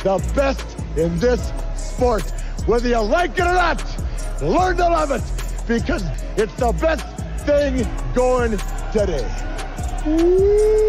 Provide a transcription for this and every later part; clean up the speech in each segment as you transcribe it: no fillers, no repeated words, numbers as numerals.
the best in this sport. Whether you like it or not, learn to love it because it's the best thing going today. Woo!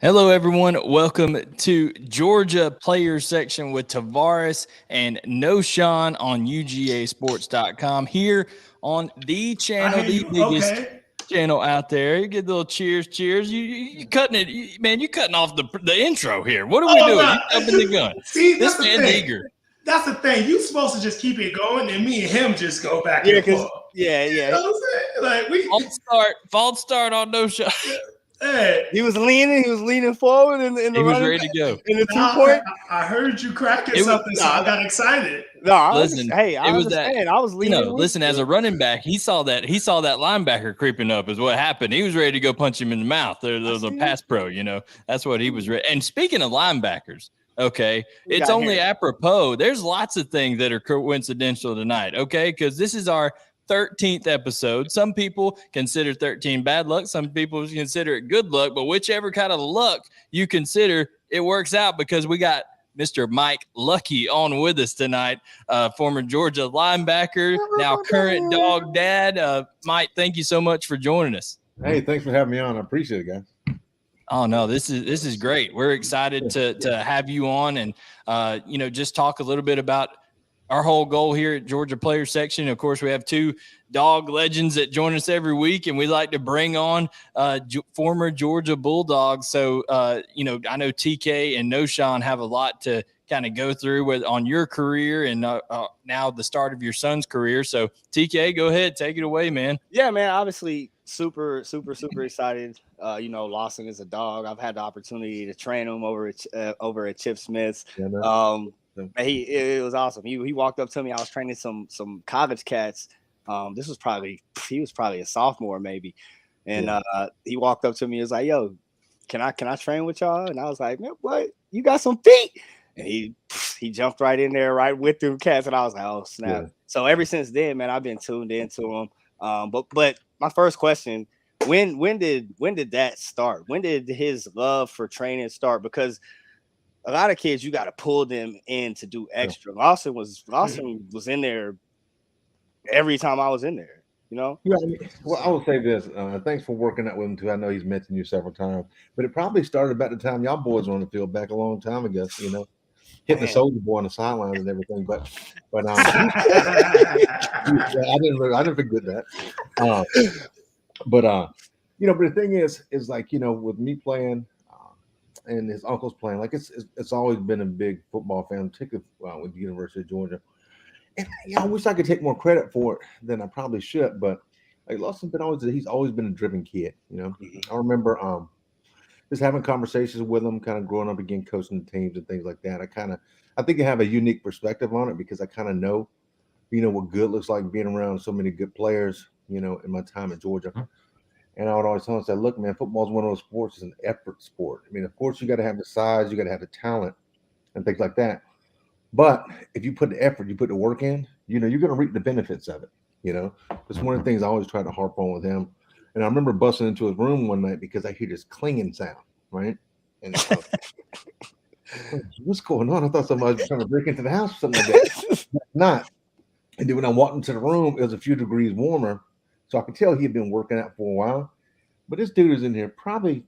Hello, everyone. Welcome to Georgia Players Section with Tavarres and Knowshon on UGASports.com here on the channel, the biggest channel out there. You get a little cheers. You cutting it, man. You cutting off the intro here. What are we doing? No, you jumping the gun. See, this man's eager. That's the thing. You supposed to just keep it going, and me and him just go back and forth. Yeah. You know what I'm saying? Like false start on Knowshon. Hey, he was leaning forward in the he was ready to go in the 2-point. I heard you cracking something, so I got excited. No, I was leaning. Listen, as a running back, he saw that linebacker creeping up is what happened. He was ready to go punch him in the mouth. There's a pass pro, that's what he was ready. And speaking of linebackers, okay, it's only apropos. There's lots of things that are coincidental tonight, okay, because this is our 13th episode. Some people consider 13 bad luck. Some people consider it good luck, but whichever kind of luck you consider, it works out because we got Mr. Mike Luckie on with us tonight, former Georgia linebacker, now current dog dad. Mike, thank you so much for joining us. Hey, thanks for having me on. I appreciate it, guys. Oh, no, this is great. We're excited to have you on and, just talk a little bit about our whole goal here at Georgia Players Section. Of course, we have two dog legends that join us every week, and we like to bring on former Georgia Bulldogs. So, I know TK and Knowshon have a lot to kind of go through on your career and now the start of your son's career. So, TK, go ahead. Take it away, man. Yeah, man. Obviously, super excited. Lawson is a dog. I've had the opportunity to train him over at Chip Smith's. Yeah, it was awesome. He walked up to me. I was training some college cats. He was probably a sophomore maybe, and he walked up to me and was like, "Yo, can I train with y'all?" And I was like, "Man, what? You got some feet?" And he jumped right in there, right with them cats, and I was like, "Oh snap!" Yeah. So ever since then, man, I've been tuned into him. But my first question: when did that start? When did his love for training start? Because a lot of kids, you got to pull them in to do extra. Lawson was in there every time I was in there, Yeah, I will say this. Thanks for working out with him, too. I know he's mentioned you several times. But it probably started about the time y'all boys were on the field back a long time ago, hitting the soldier boy on the sidelines and everything. But I didn't forget that. But the thing is like, with me playing – and his uncle's playing, like it's always been a big football fan, particularly with the University of Georgia. And I wish I could take more credit for it than I probably should. But like Lawson's he's always been a driven kid. I remember just having conversations with him, kind of growing up again, coaching the teams and things like that. I think I have a unique perspective on it because I kind of know, what good looks like being around so many good players. In my time at Georgia. And I would always tell him, say, look, man, football is one of those sports. It's an effort sport. I mean, of course, you got to have the size, you got to have the talent and things like that. But if you put the effort, you put the work in, you're going to reap the benefits of it. It's one of the things I always try to harp on with him. And I remember busting into his room one night because I hear this clinging sound, right? And what's going on? I thought somebody was trying to break into the house or something like that. Not. And then when I walked into the room, it was a few degrees warmer. So I could tell he had been working out for a while. But this dude is in here probably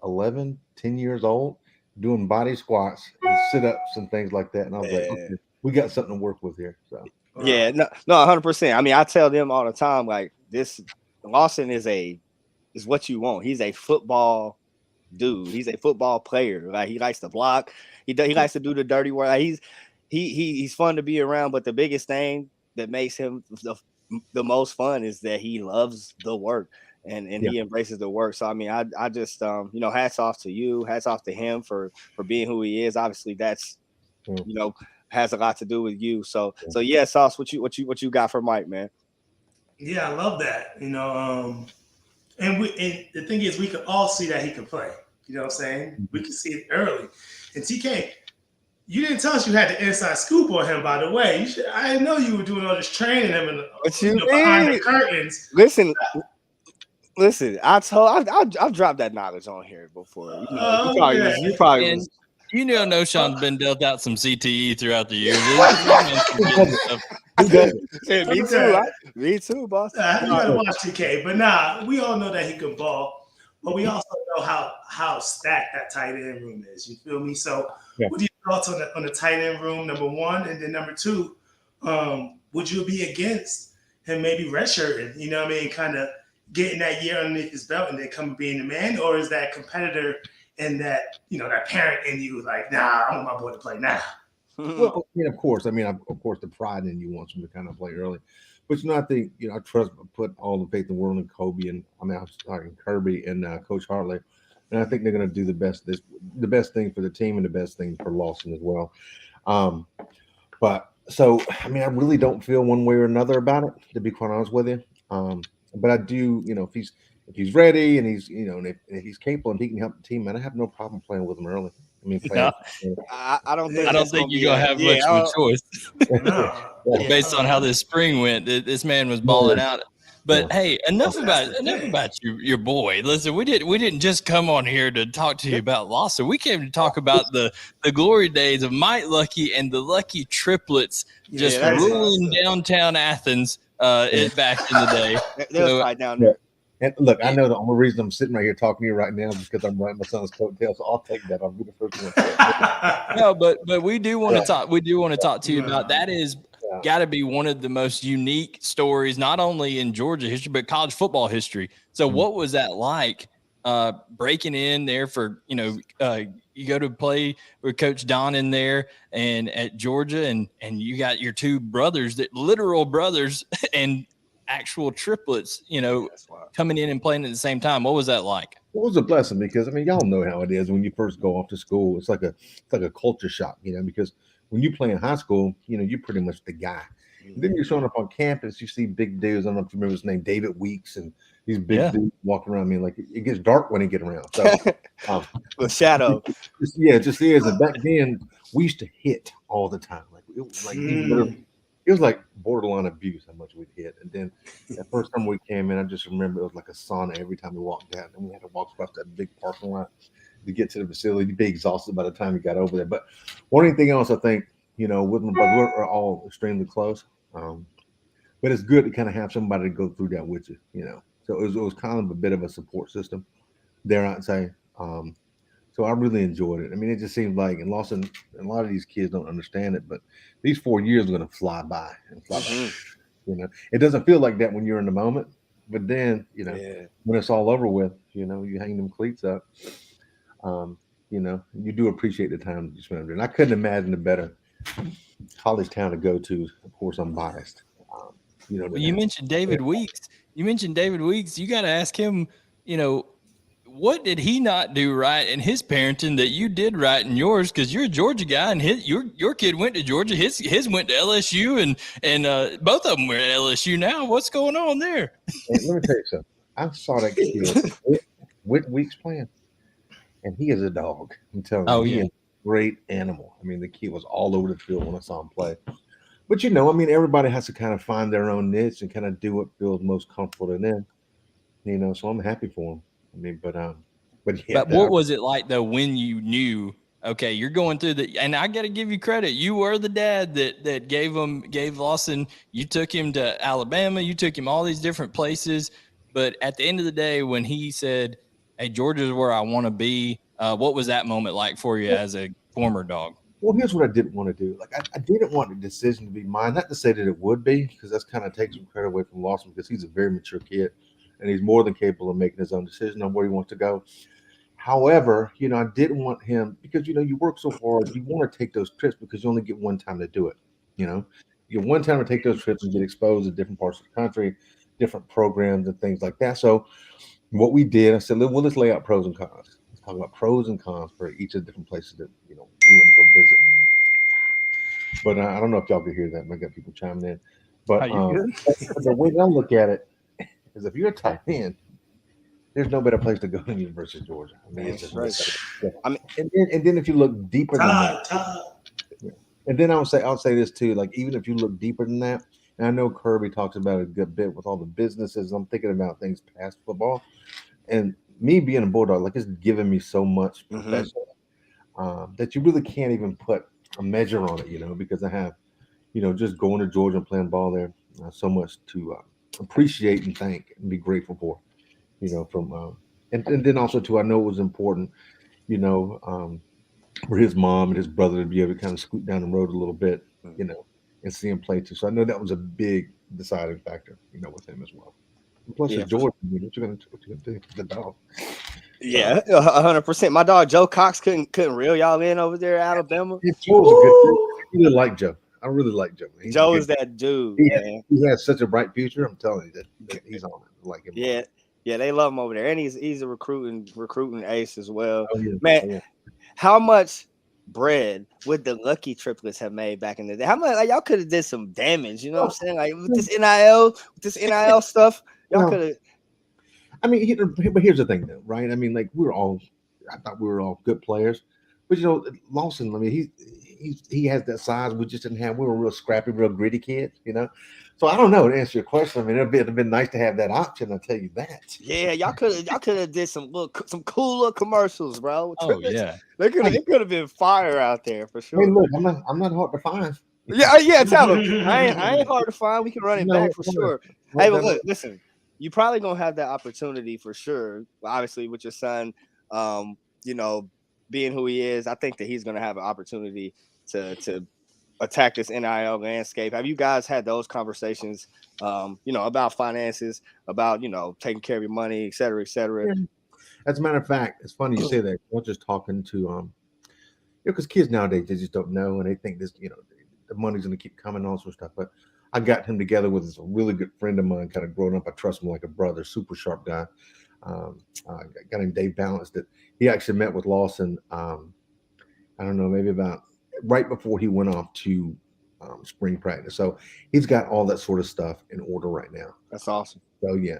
11, 10 years old, doing body squats and sit-ups and things like that. And I was like, okay, we got something to work with here. So yeah, no, 100%. I mean, I tell them all the time, like, this Lawson is what you want. He's a football dude. He's a football player. Like, he likes to block. He likes to do the dirty work. Like, he's fun to be around. But the biggest thing that makes him the most fun is that he loves the work and he embraces the work. So, I mean, I just, hats off to you, hats off to him for being who he is. Obviously that's, has a lot to do with you. So yeah, Sauce, what you got for Mike, man? Yeah, I love that. And the thing is, we could all see that he can play. You know what I'm saying? We can see it early. And TK, You didn't tell us you had the inside scoop on him, by the way. I didn't know you were doing all this training him behind the curtains. Listen. I've dropped that knowledge on here before. You probably was. You know, Knowshon's been dealt out some CTE throughout the years. Me too, boss. You gotta watch TK, but we all know that he can ball, but we also know how stacked that tight end room is. You feel me? So, what are your thoughts on the tight end room? Number one, and then number two, would you be against him maybe redshirting? You know what I mean? Kind of getting that year underneath his belt and then coming being the man, or is that competitor and that that parent in you like, nah, I want my boy to play now? Well, of course, the pride in you wants him to kind of play early, but I think I put all the faith in the world in Kobe and Kirby and Coach Hartley, and I think they're going to do the best thing for the team and the best thing for Lawson as well. But so I really don't feel one way or another about it, to be quite honest with you. But I do, if he's ready and he's, and if he's capable and he can help the team, man, I have no problem playing with him early. I don't think you're gonna have much of a choice. Based on how this spring went, this man was balling out. But hey, enough about your boy. Listen, we didn't just come on here to talk to you about Lawson. We came to talk about the glory days of Mike Luckie and the Luckie triplets just ruling downtown Athens. Back in the day. They're right down there. And look, I know the only reason I'm sitting right here talking to you right now is because I'm riding my son's coattails. So I'll take that. I'll be the first one. No, but we do want to talk. We do want to talk to you about that. Is got to be one of the most unique stories, not only in Georgia history but college football history. So, what was that like? Breaking in there for you go to play with Coach Don in there and at Georgia, and you got your two brothers, that literal brothers and actual triplets, coming in and playing at the same time. What was that like? It was a blessing because y'all know how it is when you first go off to school. It's like a culture shock, because when you play in high school, you're pretty much the guy. And then you're showing up on campus, you see big dudes. I don't know if you remember his name, David Weeks, and these big dudes walking around. Like it gets dark when they get around. So the shadow. It just is. And back then we used to hit all the time. It was like borderline abuse how much we'd hit. And then the first time we came in, I just remember it was like a sauna every time we walked down. And we had to walk across that big parking lot to get to the facility. You'd be exhausted by the time you got over there. But one thing else, I think, with my brother, we're all extremely close. But it's good to kind of have somebody to go through that with you, So it was kind of a bit of a support system there, I'd say. So I really enjoyed it. It just seemed like, and Lawson, and a lot of these kids don't understand it, but these 4 years are going to fly by. It doesn't feel like that when you're in the moment, but then, when it's all over with, you hang them cleats up, you do appreciate the time that you spend there. And I couldn't imagine a better college town to go to. Of course, I'm biased. Well, you mentioned David Weeks. You got to ask him, what did he not do right in his parenting that you did right in yours? Because you're a Georgia guy, and your kid went to Georgia. His went to LSU, and both of them were at LSU now. What's going on there? Let me tell you something. I saw that kid with Weeks playing, and he is a dog. I'm telling you, he is a great animal. The kid was all over the field when I saw him play. But everybody has to kind of find their own niche and kind of do what feels most comfortable to them. So I'm happy for him. But what was it like though when you knew, okay, you're going through and I got to give you credit. You were the dad that gave Lawson. You took him to Alabama. You took him all these different places. But at the end of the day, when he said, "Hey, Georgia's where I want to be," what was that moment like for you as a former dog? Well, here's what I didn't want to do. I didn't want the decision to be mine. Not to say that it would be, because that's kind of takes some credit away from Lawson, because he's a very mature kid. And he's more than capable of making his own decision on where he wants to go. However, I didn't want him, because, you work so hard, you want to take those trips because you only get one time to do it. You get one time to take those trips and get exposed to different parts of the country, different programs and things like that. So what we did, I said, let's lay out pros and cons. Let's talk about pros and cons for each of the different places that, we went to go visit. But I don't know if y'all could hear that. I got people chiming in. But the way I look at it, because if you're a tight end, there's no better place to go than University of Georgia. It's just right. And then if you look deeper than that, And then I'll say this too. Like even if you look deeper than that, and I know Kirby talks about it a good bit with all the businesses. I'm thinking about things past football, and me being a Bulldog, like it's given me so much professionally that you really can't even put a measure on it, because I have, just going to Georgia and playing ball there, so much to appreciate and thank and be grateful for, from and then also too, I know it was important, for his mom and his brother to be able to kind of scoot down the road a little bit, and see him play too. So I know that was a big deciding factor, with him as well. And plus, it's Georgia. What you gonna do? The dog. Yeah, 100%. My dog Joe Cox couldn't reel y'all in over there, Alabama. Joe was a good dude. I really like Joe. Joe is that dude. He has such a bright future. I'm telling you that he's on it. I like him. Yeah, they love him over there, and he's a recruiting ace as well. Oh, yeah. Man, how much bread would the Lucky triplets have made back in the day? How much y'all could have did some damage? You know what I'm saying? Like with this NIL stuff, y'all could have. I mean, but here's the thing, though, right? I mean, like I thought we were all good players, but Lawson. I mean, he has that size we just didn't have. We were real scrappy, real gritty kids, So I don't know to answer your question. I mean, it'd have been nice to have that option. I'll tell you that. Yeah, y'all could have did some cooler commercials, bro. Oh yeah, they could have been fire out there for sure. Hey, look, I'm not hard to find. Yeah. Tell them I ain't hard to find. We can run it back for sure. Hey, but look, listen. You probably gonna have that opportunity for sure. Obviously, with your son, being who he is, I think that he's gonna have an opportunity to attack this NIL landscape. Have you guys had those conversations, about finances, about taking care of your money, et cetera, et cetera? As a matter of fact, it's funny you say that. I was just talking to because kids nowadays they just don't know and they think this, the money's gonna keep coming, all sorts of stuff, but. I got him together with a really good friend of mine, kind of growing up. I trust him like a brother, super sharp guy. Got him Dave Balance that he actually met with Lawson. I don't know, maybe about right before he went off to spring practice. So he's got all that sort of stuff in order right now. That's awesome. So yeah.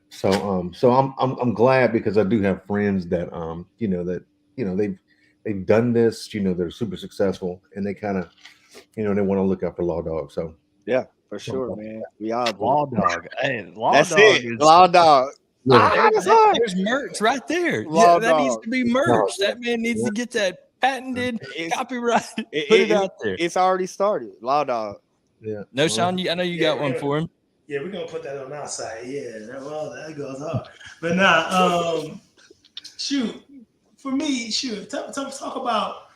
So I'm glad because I do have friends that they've done this. They're super successful and they kind of they want to look out for Law Dog. So. Yeah, for sure, man. We are Law Dog. Hey, Law Dog. There's merch right there. That needs to be merch. That man needs to get that patented, copyright. Put it out there. It's already started. Law Dog. Yeah. Knowshon, I know you got one for him. Yeah, we're gonna put that on our side. Yeah, well, that goes hard. But now, for me, talk about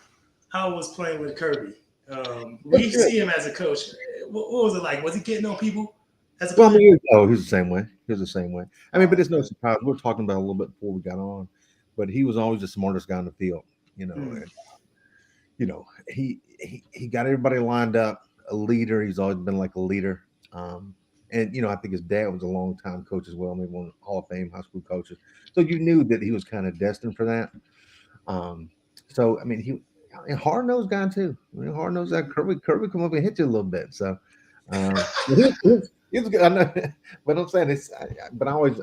how I was playing with Kirby. We see him as a coach. What was it like? Was he getting on people? As a player? He was the same way. I mean, but it's no surprise. We were talking about it a little bit before we got on, but he was always the smartest guy in the field. And, he got everybody lined up. A leader. He's always been like a leader. And I think his dad was a long-time coach as well. Maybe one of the Hall of Fame high school coaches. So you knew that he was kind of destined for that. So I mean, he. Hard-nosed guy too. Hard-nosed guy. Kirby come up and hit you a little bit. So he's good. I know, but I'm saying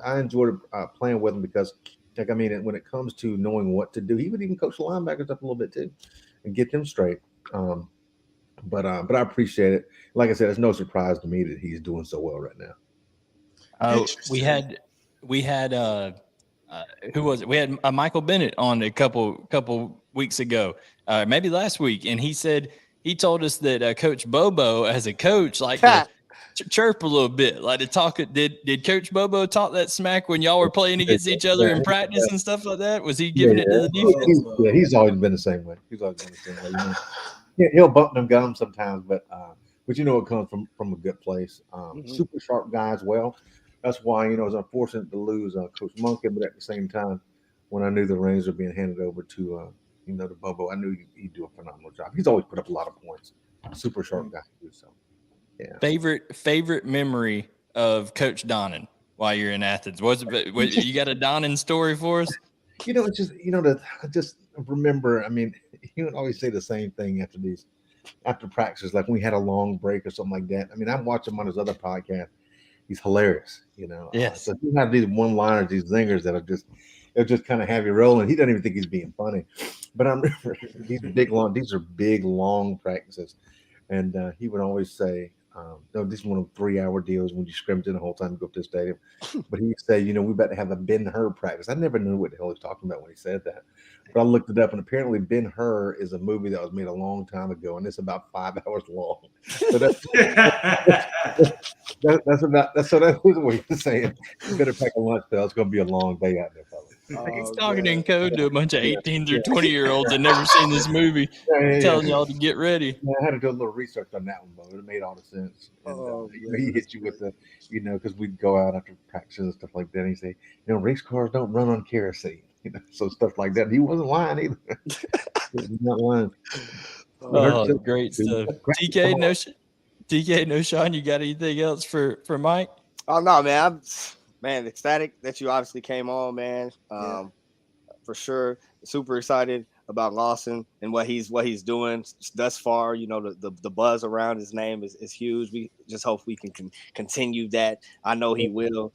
I enjoyed playing with him because, when it comes to knowing what to do, he would even coach the linebackers up a little bit too, and get them straight. But I appreciate it. Like I said, it's no surprise to me that he's doing so well right now. We had who was it? We had Michael Bennett on a couple weeks ago, maybe last week, and he told us that Coach Bobo, as a coach, like to chirp a little bit, like to talk. Did Coach Bobo talk that smack when y'all were playing against each other in practice and stuff like that? Was he giving it to the defense? He's always been the same way. He'll bump them gums sometimes, but it comes from a good place. Super sharp guy as well. That's why, it was unfortunate to lose Coach Monken, but at the same time, when I knew the reins were being handed over to, to Bobo, I knew he'd do a phenomenal job. He's always put up a lot of points. Super sharp guy. So, yeah. Favorite memory of Coach Donnan while you're in Athens? You got a Donnan story for us? It's just, I just remember, he would always say the same thing after practice, like when we had a long break or something like that. I'm watching him on his other podcast. He's hilarious, Yes. So you have these one-liners, these zingers that are just kind of have you rolling. He doesn't even think he's being funny. But I remember these are big, long practices. And he would always say, no, this is one of 3-hour deals when you scrimmage in the whole time to go to the stadium. But he'd say, we better have a Ben-Hur practice. I never knew what the hell he was talking about when he said that. But I looked it up, and apparently Ben-Hur is a movie that was made a long time ago, and it's about 5 hours long. So that's what he was saying. You better pack a lunch, though. It's going to be a long day out there, fellas. He's talking in code to a bunch of 18 through 20-year-olds that never seen this movie, telling y'all to get ready. Yeah, I had to do a little research on that one, but it made all the sense. And, he hit you with the, because we'd go out after practice and stuff like that, and he'd say, race cars don't run on kerosene, so stuff like that. He wasn't lying either. He was not lying. Oh, great stuff. TK Knowshon, you got anything else for Mike? Oh no, man. I'm ecstatic that you obviously came on, man. For sure. Super excited about Lawson and what he's doing thus far. The buzz around his name is huge. We just hope we can continue that. I know he will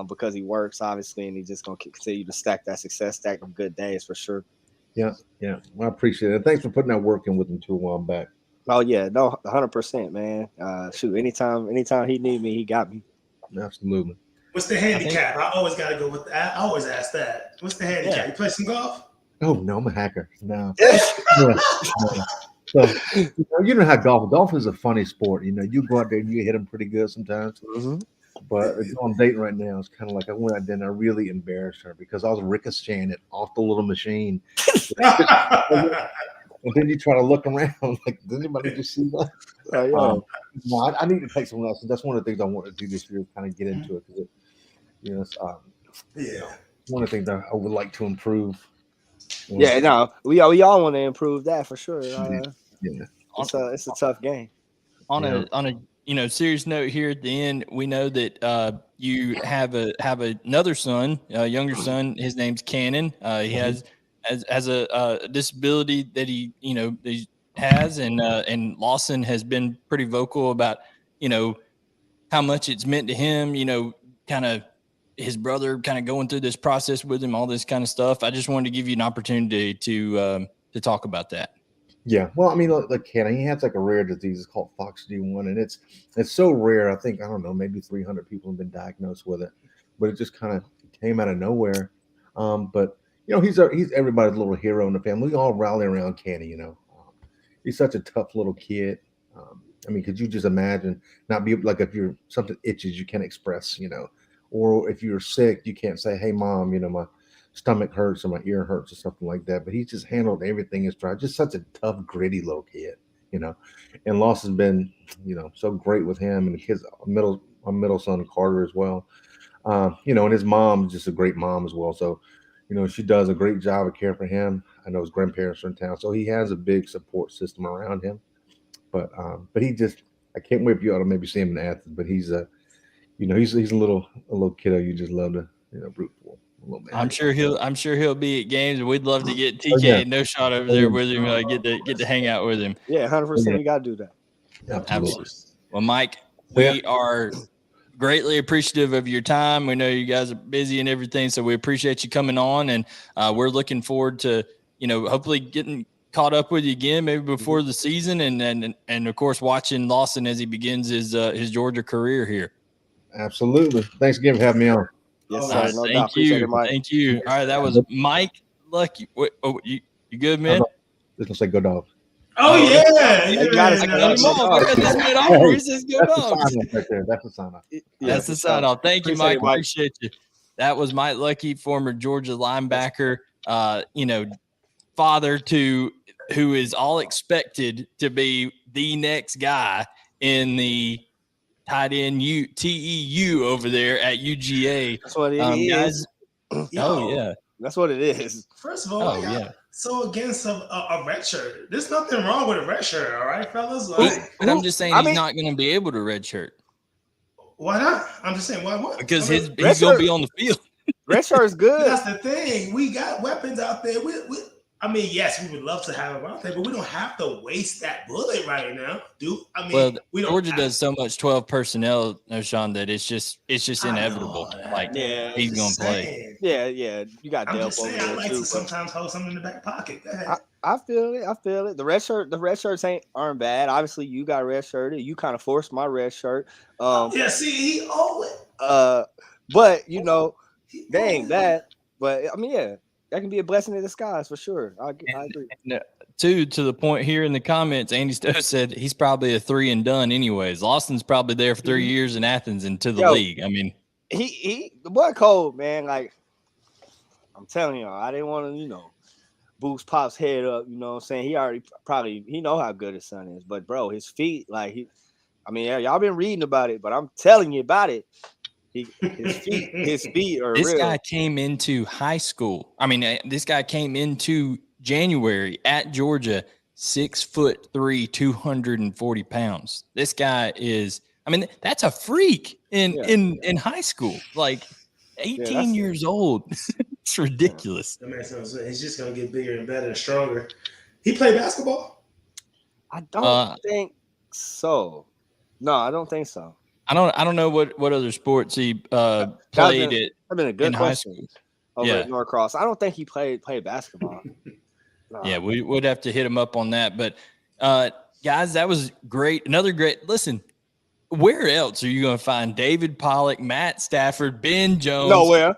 because he works, obviously, and he's just going to continue to stack that success, stack them good days for sure. Yeah. Well, I appreciate it. Thanks for putting that work in with him too a while back. Oh, yeah. No, 100%, man. Shoot, anytime he need me, he got me. Absolutely. What's the handicap? I always got to go with that. I always ask that. What's the handicap? You play some golf? Oh, no, I'm a hacker. No. So, you know how golf is a funny sport. You go out there and you hit them pretty good sometimes. Mm-hmm. But on dating right now, it's kind of like I went out there and I really embarrassed her because I was ricocheting it off the little machine. And then you try to look around, like, did anybody just see that? I need to take some lessons. That's one of the things I want to do this year, kind of get into it. Because one of the things I would like to improve. We all want to improve that for sure. It's a tough game. On a serious note here at the end, we know that you have another son, a younger son. His name's Cannon. He has a disability that he has, and Lawson has been pretty vocal about how much it's meant to him. Kind of his brother kind of going through this process with him, all this kind of stuff. I just wanted to give you an opportunity to talk about that. Yeah, well, I mean, like Cannon, he has like a rare disease. It's called FOXD1, and it's so rare. I think, I don't know, maybe 300 people have been diagnosed with it, but it just kind of came out of nowhere. But he's everybody's little hero in the family. We all rally around Canny. He's such a tough little kid. I mean, could you just imagine not be like if you're something itches you can't express, or if you're sick you can't say, hey mom, my stomach hurts or my ear hurts or something like that. But he's just handled everything in stride. Just such a tough, gritty little kid, And Loss has been, so great with him and his middle son Carter as well. And his mom is just a great mom as well. So, she does a great job of caring for him. I know his grandparents are in town, so he has a big support system around him. But he just, I can't wait for you all to maybe see him in Athens. But he's he's a little kiddo you just love to root for. I'm sure he'll be at games, and we'd love to get TK Knowshon over there with him. Get to hang out with him. Yeah, 100%. We gotta do that. Absolutely. Well, Mike, we are greatly appreciative of your time. We know you guys are busy and everything, so we appreciate you coming on, and we're looking forward to hopefully getting caught up with you again, maybe before the season, and of course watching Lawson as he begins his Georgia career here. Absolutely. Thanks again for having me on. Yes, thank you. Thank you. All right, that was Mike Luckie. Wait, you good, man? Just gonna say go Dogs. Oh yeah, you got it. That's the sign off. That's the sign off. Thank you, Mike. Appreciate you. That was Mike Luckie, former Georgia linebacker. Father to who is all expected to be the next guy in the tight end TEU over there at UGA. That's what it is. Guys. That's what it is. First of all, so against a red shirt. There's nothing wrong with a red shirt, all right, fellas? But I'm just saying he's not going to be able to red shirt. Why not? I'm just saying why? Because he's going to be on the field. Red shirt is good. That's the thing. We got weapons out there. I mean, yes, we would love to have him out there, but we don't have to waste that bullet right now, dude. I mean, well, we don't. Georgia does so much 12 personnel, Knowshon, that it's just inevitable. Like, he's gonna play. Yeah, you got. I'm just saying, I like to sometimes hold something in the back pocket. Go ahead. I feel it. The red shirts aren't bad. Obviously, you got red shirted. You kind of forced my red shirt. Yeah, see, he always. But you know, they ain't bad. But I mean, yeah. That can be a blessing in disguise for sure. I agree. And, to the point here in the comments, Andy Stowe said he's probably a 3 and done anyways. Lawson's probably there for 3 years in Athens into the league. I mean, the boy cold, man. Like, I'm telling you, I didn't want to, boost Pop's head up. You know what I'm saying? He already he know how good his son is. But bro, his feet, y'all been reading about it, but I'm telling you about it. His feet are this real. Guy came into high school. I mean, this guy came into January at Georgia, 6'3", 240 pounds. This guy is, I mean, that's a freak in high school. Like 18 years old. It's ridiculous. That makes no sense. He's just gonna get bigger and better and stronger. He played basketball? I don't think so. No, I don't think so. I don't know what other sports he played in high school. Over at Norcross. I don't think he played basketball. No. Yeah, we would have to hit him up on that. But guys, that was great. Another great listen. Where else are you going to find David Pollock, Matt Stafford, Ben Jones? Nowhere.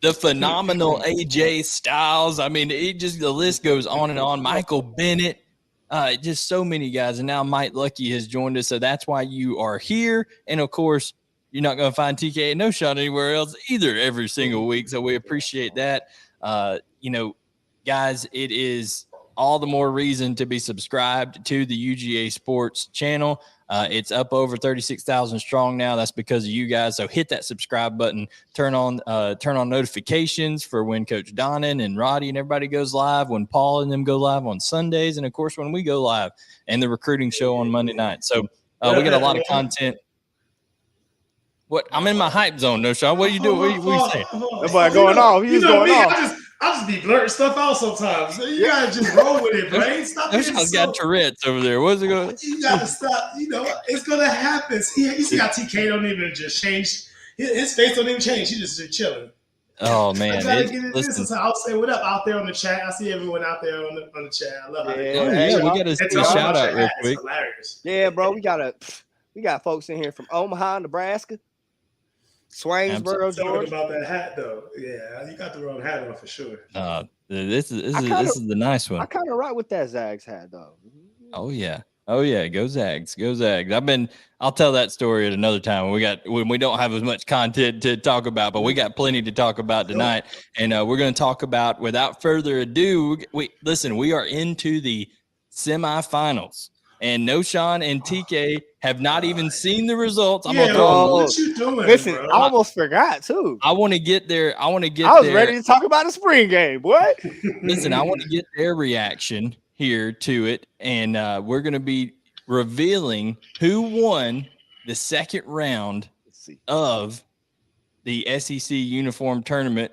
The phenomenal AJ Styles. I mean, the list goes on and on. Michael Bennett. Just so many guys. And now Mike Luckie has joined us. So that's why you are here. And, of course, you're not going to find TK and Knowshon anywhere else either every single week. So we appreciate that. Guys, it is all the more reason to be subscribed to the UGA Sports channel. It's up over 36,000 strong now. That's because of you guys. So hit that subscribe button, turn on notifications for when Coach Donnan and Roddy and everybody goes live, when Paul and them go live on Sundays, and of course when we go live and the recruiting show on Monday night. So we got a lot of content. What? I'm in my hype zone, Knowshon. What are you doing? What are you saying? Nobody going off. He's going off. I just be blurting stuff out sometimes. So you gotta just roll with it, Brain. Stop being Knowshon's got Tourette's over there. What's it going? You gotta stop. It's gonna happen. You see how TK don't even just change. His face don't even change. He's just chilling. Oh man! So I'll say what up out there on the chat. I see everyone out there on the chat. I love it. We got to do a shout out real quick. Yeah, bro. We got folks in here from Omaha, Nebraska. Swainsboro, Georgia. About that hat though, yeah, you got the wrong hat on for sure. This is the nice one. I kind of rock with that Zags hat though. Oh yeah, go Zags, go Zags. I'll tell that story at another time when we don't have as much content to talk about, but we got plenty to talk about tonight, and we're going to talk about. Without further ado, we are into the semifinals. And Knowshon and TK have not even seen the results. What you doing? Listen, bro? I almost forgot too. I want to get there. I was ready to talk about the spring game, boy. Listen, I want to get their reaction here to it, and we're going to be revealing who won the second round of the SEC uniform tournament.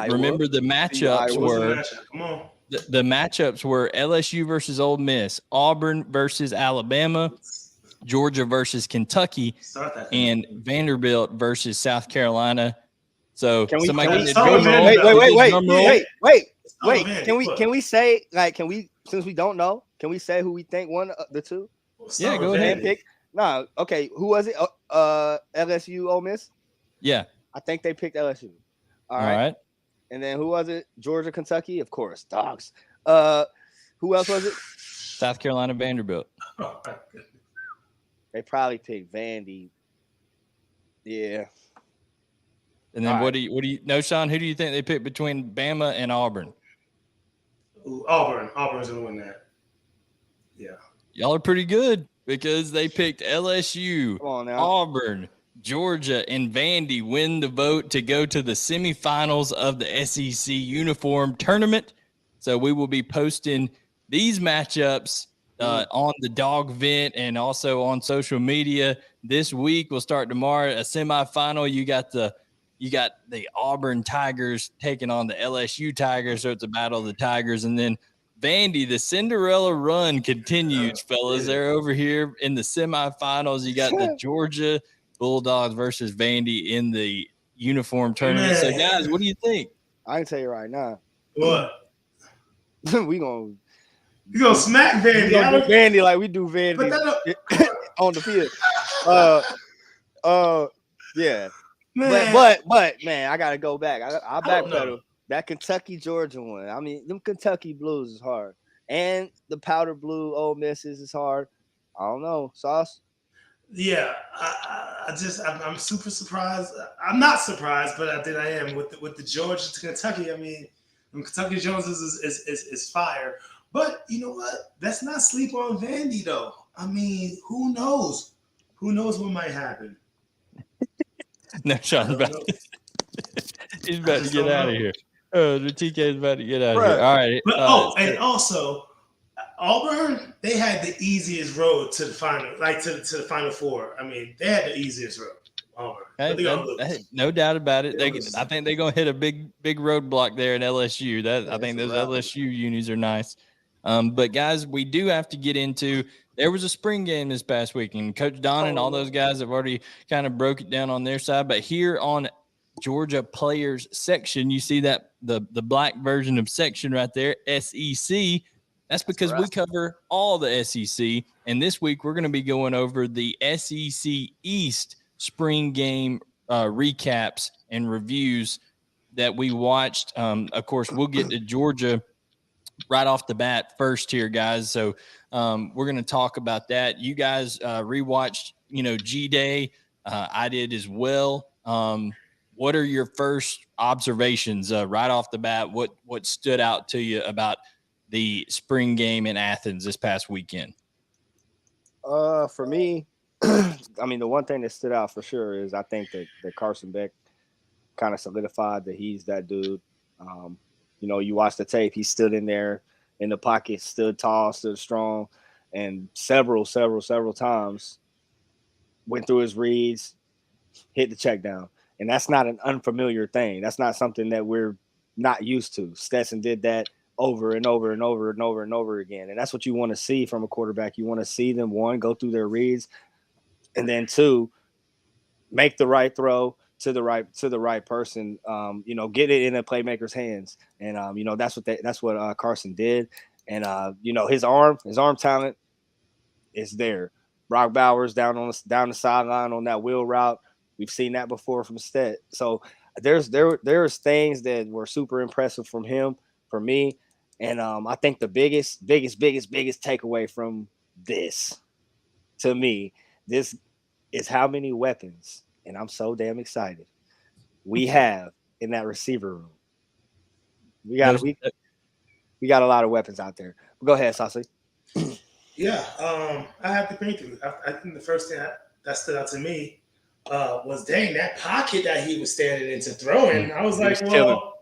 Remember, the matchups were. Come on. The matchups were LSU versus Ole Miss, Auburn versus Alabama, Georgia versus Kentucky, and Vanderbilt versus South Carolina. So wait. Can we say, like, since we don't know, can we say who we think won the two? Yeah, go ahead. Pick? No, okay. Who was it? LSU, Ole Miss? Yeah. I think they picked LSU. All right. And then who was it? Georgia, Kentucky? Of course, Dogs. Who else was it? South Carolina, Vanderbilt. They probably picked Vandy. Yeah. And then what do you Knowshon? Who do you think they picked between Bama and Auburn? Ooh, Auburn. Auburn's gonna win that. Yeah. Y'all are pretty good because they picked LSU, Come on now. Auburn, Georgia, and Vandy win the vote to go to the semifinals of the SEC uniform tournament. So we will be posting these matchups on the Dog Vent and also on social media this week. We'll start tomorrow, a semifinal. You got the You got the Auburn Tigers taking on the LSU Tigers, so it's a battle of the Tigers. And then Vandy, the Cinderella run continues, fellas. They're over here in the semifinals. You got the Georgia Bulldogs versus Vandy in the uniform tournament. So, guys, what do you think? I can tell you right now. What? You gonna smack Vandy? We gonna do Vandy like we do Vandy on the field. Yeah. Man. But man, I gotta go back. I backpedal. That Kentucky Georgia one. I mean, them Kentucky Blues is hard, and the powder blue Ole Misses is hard. I don't know, Sauce. Yeah, I'm super surprised. I'm not surprised, but I am with the Georgia to Kentucky. I mean, Kentucky Jones is fire. But you know what? Let's not sleep on Vandy though. I mean, who knows? Who knows what might happen? Knowshon's he's about to get out of here. Oh, the TK is about to get out of here. All right. But and also Auburn, they had the easiest road to the final, like to the Final Four. I mean, they had the easiest road. Auburn. No doubt about it. I think they're gonna hit a big roadblock there in LSU. I think those LSU unis are nice. But guys, we do have to get into. There was a spring game this past weekend. Coach Don and all those guys have already kind of broke it down on their side. But here on Georgia Players section, you see that the black version of section right there, SEC. That's because we cover all the SEC. And this week we're going to be going over the SEC East spring game recaps and reviews that we watched. Of course, we'll get to Georgia right off the bat first here, guys. So we're going to talk about that. You guys rewatched, G-Day. I did as well. What are your first observations right off the bat? What stood out to you about the spring game in Athens this past weekend? For me, I mean, the one thing that stood out for sure is I think that Carson Beck kind of solidified that he's that dude. You watch the tape, he stood in there in the pocket, stood tall, stood strong, and several times went through his reads, hit the check down. And that's not an unfamiliar thing. That's not something that we're not used to. Stetson did that over and over and over and over and over again. And that's what you want to see from a quarterback. You want to see them, one, go through their reads, and then two, make the right throw to the right person, get it in a playmaker's hands. And, that's what Carson did. And, his arm talent is there. Brock Bowers down the sideline on that wheel route. We've seen that before from Stet. So there's things that were super impressive from him, for me. And I think the biggest takeaway from this, to me, this is how many weapons, and I'm so damn excited, we have in that receiver room. We got a lot of weapons out there. Go ahead, Saucy. Yeah, I have to agree with you. I think the first thing that stood out to me was, dang, that pocket that he was standing in to throw in. I was like, well,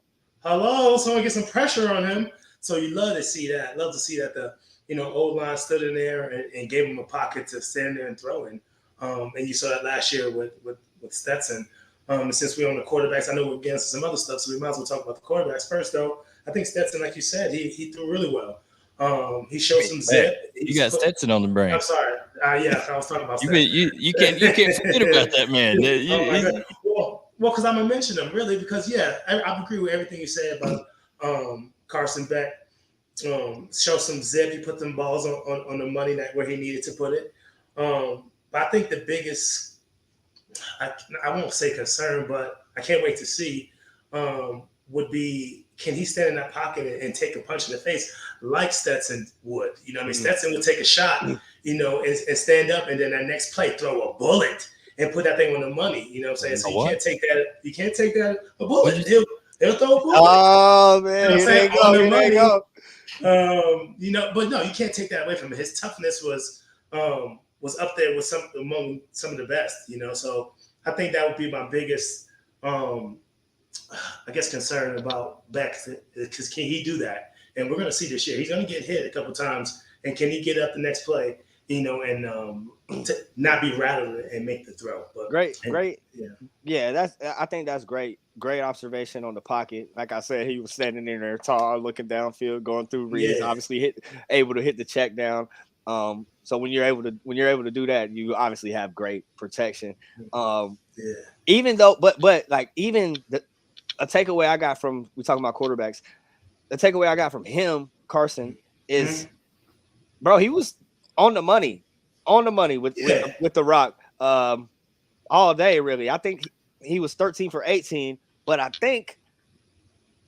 hello, someone get some pressure on him. So you love to see that. Love to see that the old line stood in there and gave him a pocket to stand there and throw in. And you saw that last year with Stetson. And since we're on the quarterbacks, I know we're getting into some other stuff, so we might as well talk about the quarterbacks first, though. I think Stetson, like you said, he threw really well. He showed some zip. You got Stetson on the brain. I'm sorry. Yeah, I was talking about Stetson. You can't forget about that man. Well, because I'm gonna mention him really because I agree with everything you said about Carson Beck. Show some zip. He put them balls on the money where he needed to put it. But I think the biggest, I won't say concern, but I can't wait to see, would be, can he stand in that pocket and take a punch in the face like Stetson would? Stetson would take a shot, and stand up, and then that next play throw a bullet and put that thing on the money. You know what I'm saying? So you can't take that. You can't take that a bullet. He'll throw a bullet. Oh man, here they go. But no, you can't take that away from him. His toughness was up there with among some of the best. So I think that would be my biggest, concern about Beck, because can he do that? And we're going to see this year. He's going to get hit a couple times, and can he get up the next play and to not be rattled and make the throw. But great. Yeah, I think that's great. Great observation on the pocket. Like I said, he was standing in there tall, looking downfield, going through reads. Yeah. Obviously, able to hit the check down. So when you're able to do that, you obviously have great protection. Even though, but like even a takeaway I got from we talking about quarterbacks. The takeaway I got from him, Carson, is, bro, he was on the money with the rock all day. Really, I think he was 13 for 18, but I think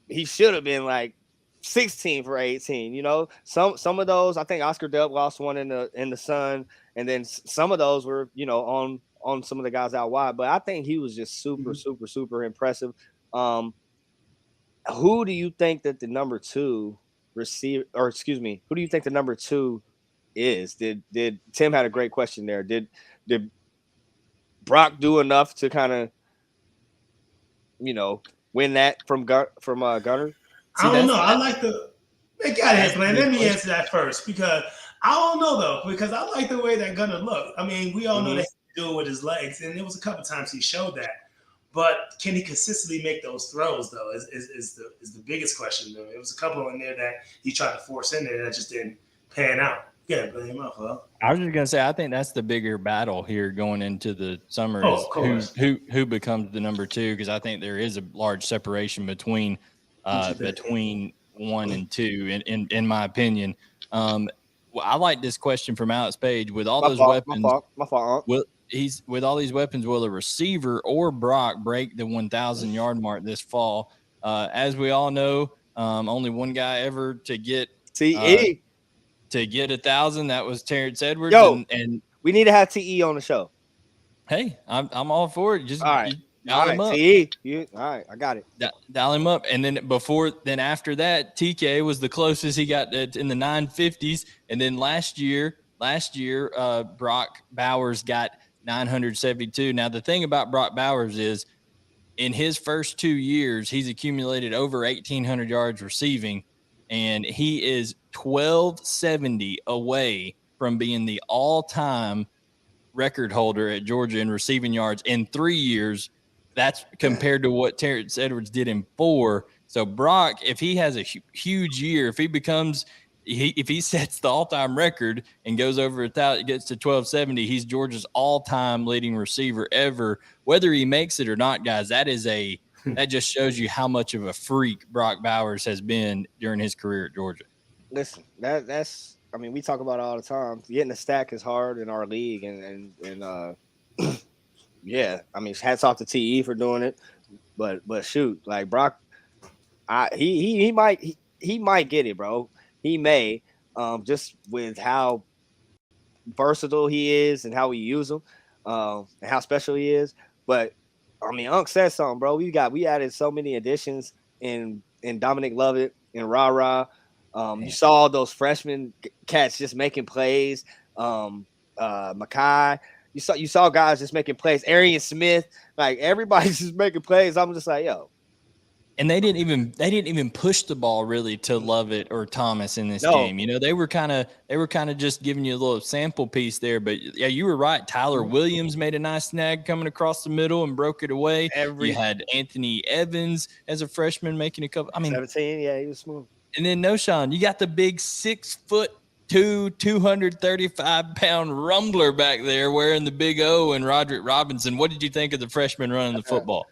he should have been like 16 for 18. You know, some of those, I think Oscar Delp lost one in the sun, and then some of those were, you know, on some of the guys out wide. But I think he was just super impressive. Who do you think that the number 2 receiver, or excuse me, who do you think the number 2 is? Did Tim had a great question there? Did Brock do enough to kind of, you know, win that from Gunner? I don't know. I like the. They got it, man. Let me answer that first, because I don't know though, because I like the way that Gunner looked. I mean, we all know that he can do it with his legs, and there was a couple times he showed that. But can he consistently make those throws though? Is the biggest question. There was a couple in there that he tried to force in there that just didn't pan out. Yeah, blame him up, huh? I was just gonna say, I think that's the bigger battle here going into the summer. Is who becomes the number 2? Because I think there is a large separation between 1 and 2, in my opinion. Well, I like this question from Alex Page. With all those weapons, with all these weapons, will a receiver or Brock break the 1,000-yard mark this fall? As we all know, only one guy ever to get TE. To get 1,000, that was Terrence Edwards. Yo, and we need to have TE on the show. Hey, I'm all for it. Just all right. Dial him up. TE. All right, I got it. Dial him up. And then after that, TK was the closest he got in the 950s. And then last year, Brock Bowers got 972. Now, the thing about Brock Bowers is in his first 2 years, he's accumulated over 1,800 yards receiving, and he is 1,270 away from being the all-time record holder at Georgia in receiving yards in 3 years. That's compared to what Terrence Edwards did in 4. So Brock, if he has a huge year, if he sets the all-time record and goes over 1,000, gets to 1,270, he's Georgia's all-time leading receiver ever. Whether he makes it or not, guys, that just shows you how much of a freak Brock Bowers has been during his career at Georgia. Listen, that's I mean, we talk about it all the time. Getting a stack is hard in our league, and yeah, I mean, hats off to TE for doing it. But shoot, like Brock, he might get it, bro. He may, just with how versatile he is and how we use him, and how special he is. But I mean, Unc said something, bro. We added so many additions in Dominic Lovett and Ra. You saw those freshman cats just making plays. Makai, you saw guys just making plays. Arian Smith, like everybody's just making plays. I'm just like, yo. And they didn't even push the ball really to Lovett or Thomas in this game. You know, they were kind of just giving you a little sample piece there. But yeah, you were right. Tyler Williams made a nice snag coming across the middle and broke it away. You had Anthony Evans as a freshman making a couple. I mean, 17, yeah, he was smooth. And then Knowshon, you got the big 6'2", 235-pound rumbler back there wearing the big O and Roderick Robinson. What did you think of the freshman running the football?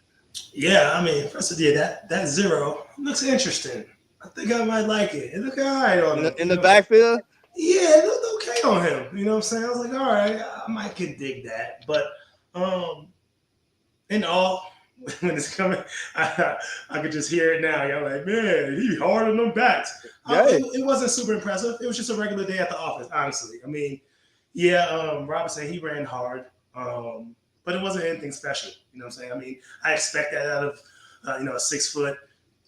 Yeah, I mean, first of all, that 0 looks interesting. I think I might like it. It looked all right on him. In the backfield? Yeah, it looked okay on him. You know what I'm saying? I was like, all right, I might can dig that. But in all, when it's coming, I could just hear it now. Y'all like, man, he hard on them backs. It wasn't super impressive. It was just a regular day at the office, honestly. I mean, yeah, Robinson, he ran hard, but it wasn't anything special. You know what I'm saying? I mean, I expect that out of, a 6 foot,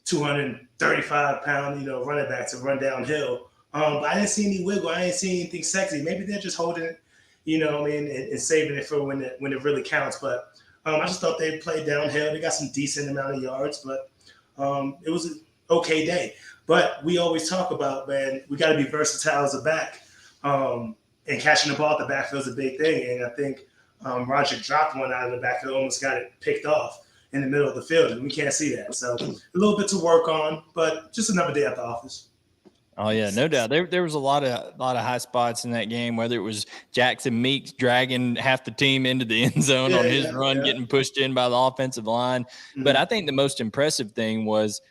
235-pound, running back to run downhill. But I didn't see any wiggle. I didn't see anything sexy. Maybe they're just holding it, and saving it for when it really counts. But I just thought they played downhill. They got some decent amount of yards, but it was an okay day. But we always talk about, man, we got to be versatile as a back. And and catching the ball at the backfield is a big thing. And I think Roger dropped one out of the backfield, almost got it picked off in the middle of the field, and we can't see that. So a little bit to work on, but just another day at the office. Oh yeah, no doubt. There was a lot of high spots in that game. Whether it was Jackson Meeks dragging half the team into the end zone on his run, getting pushed in by the offensive line. Mm-hmm. But I think the most impressive thing was,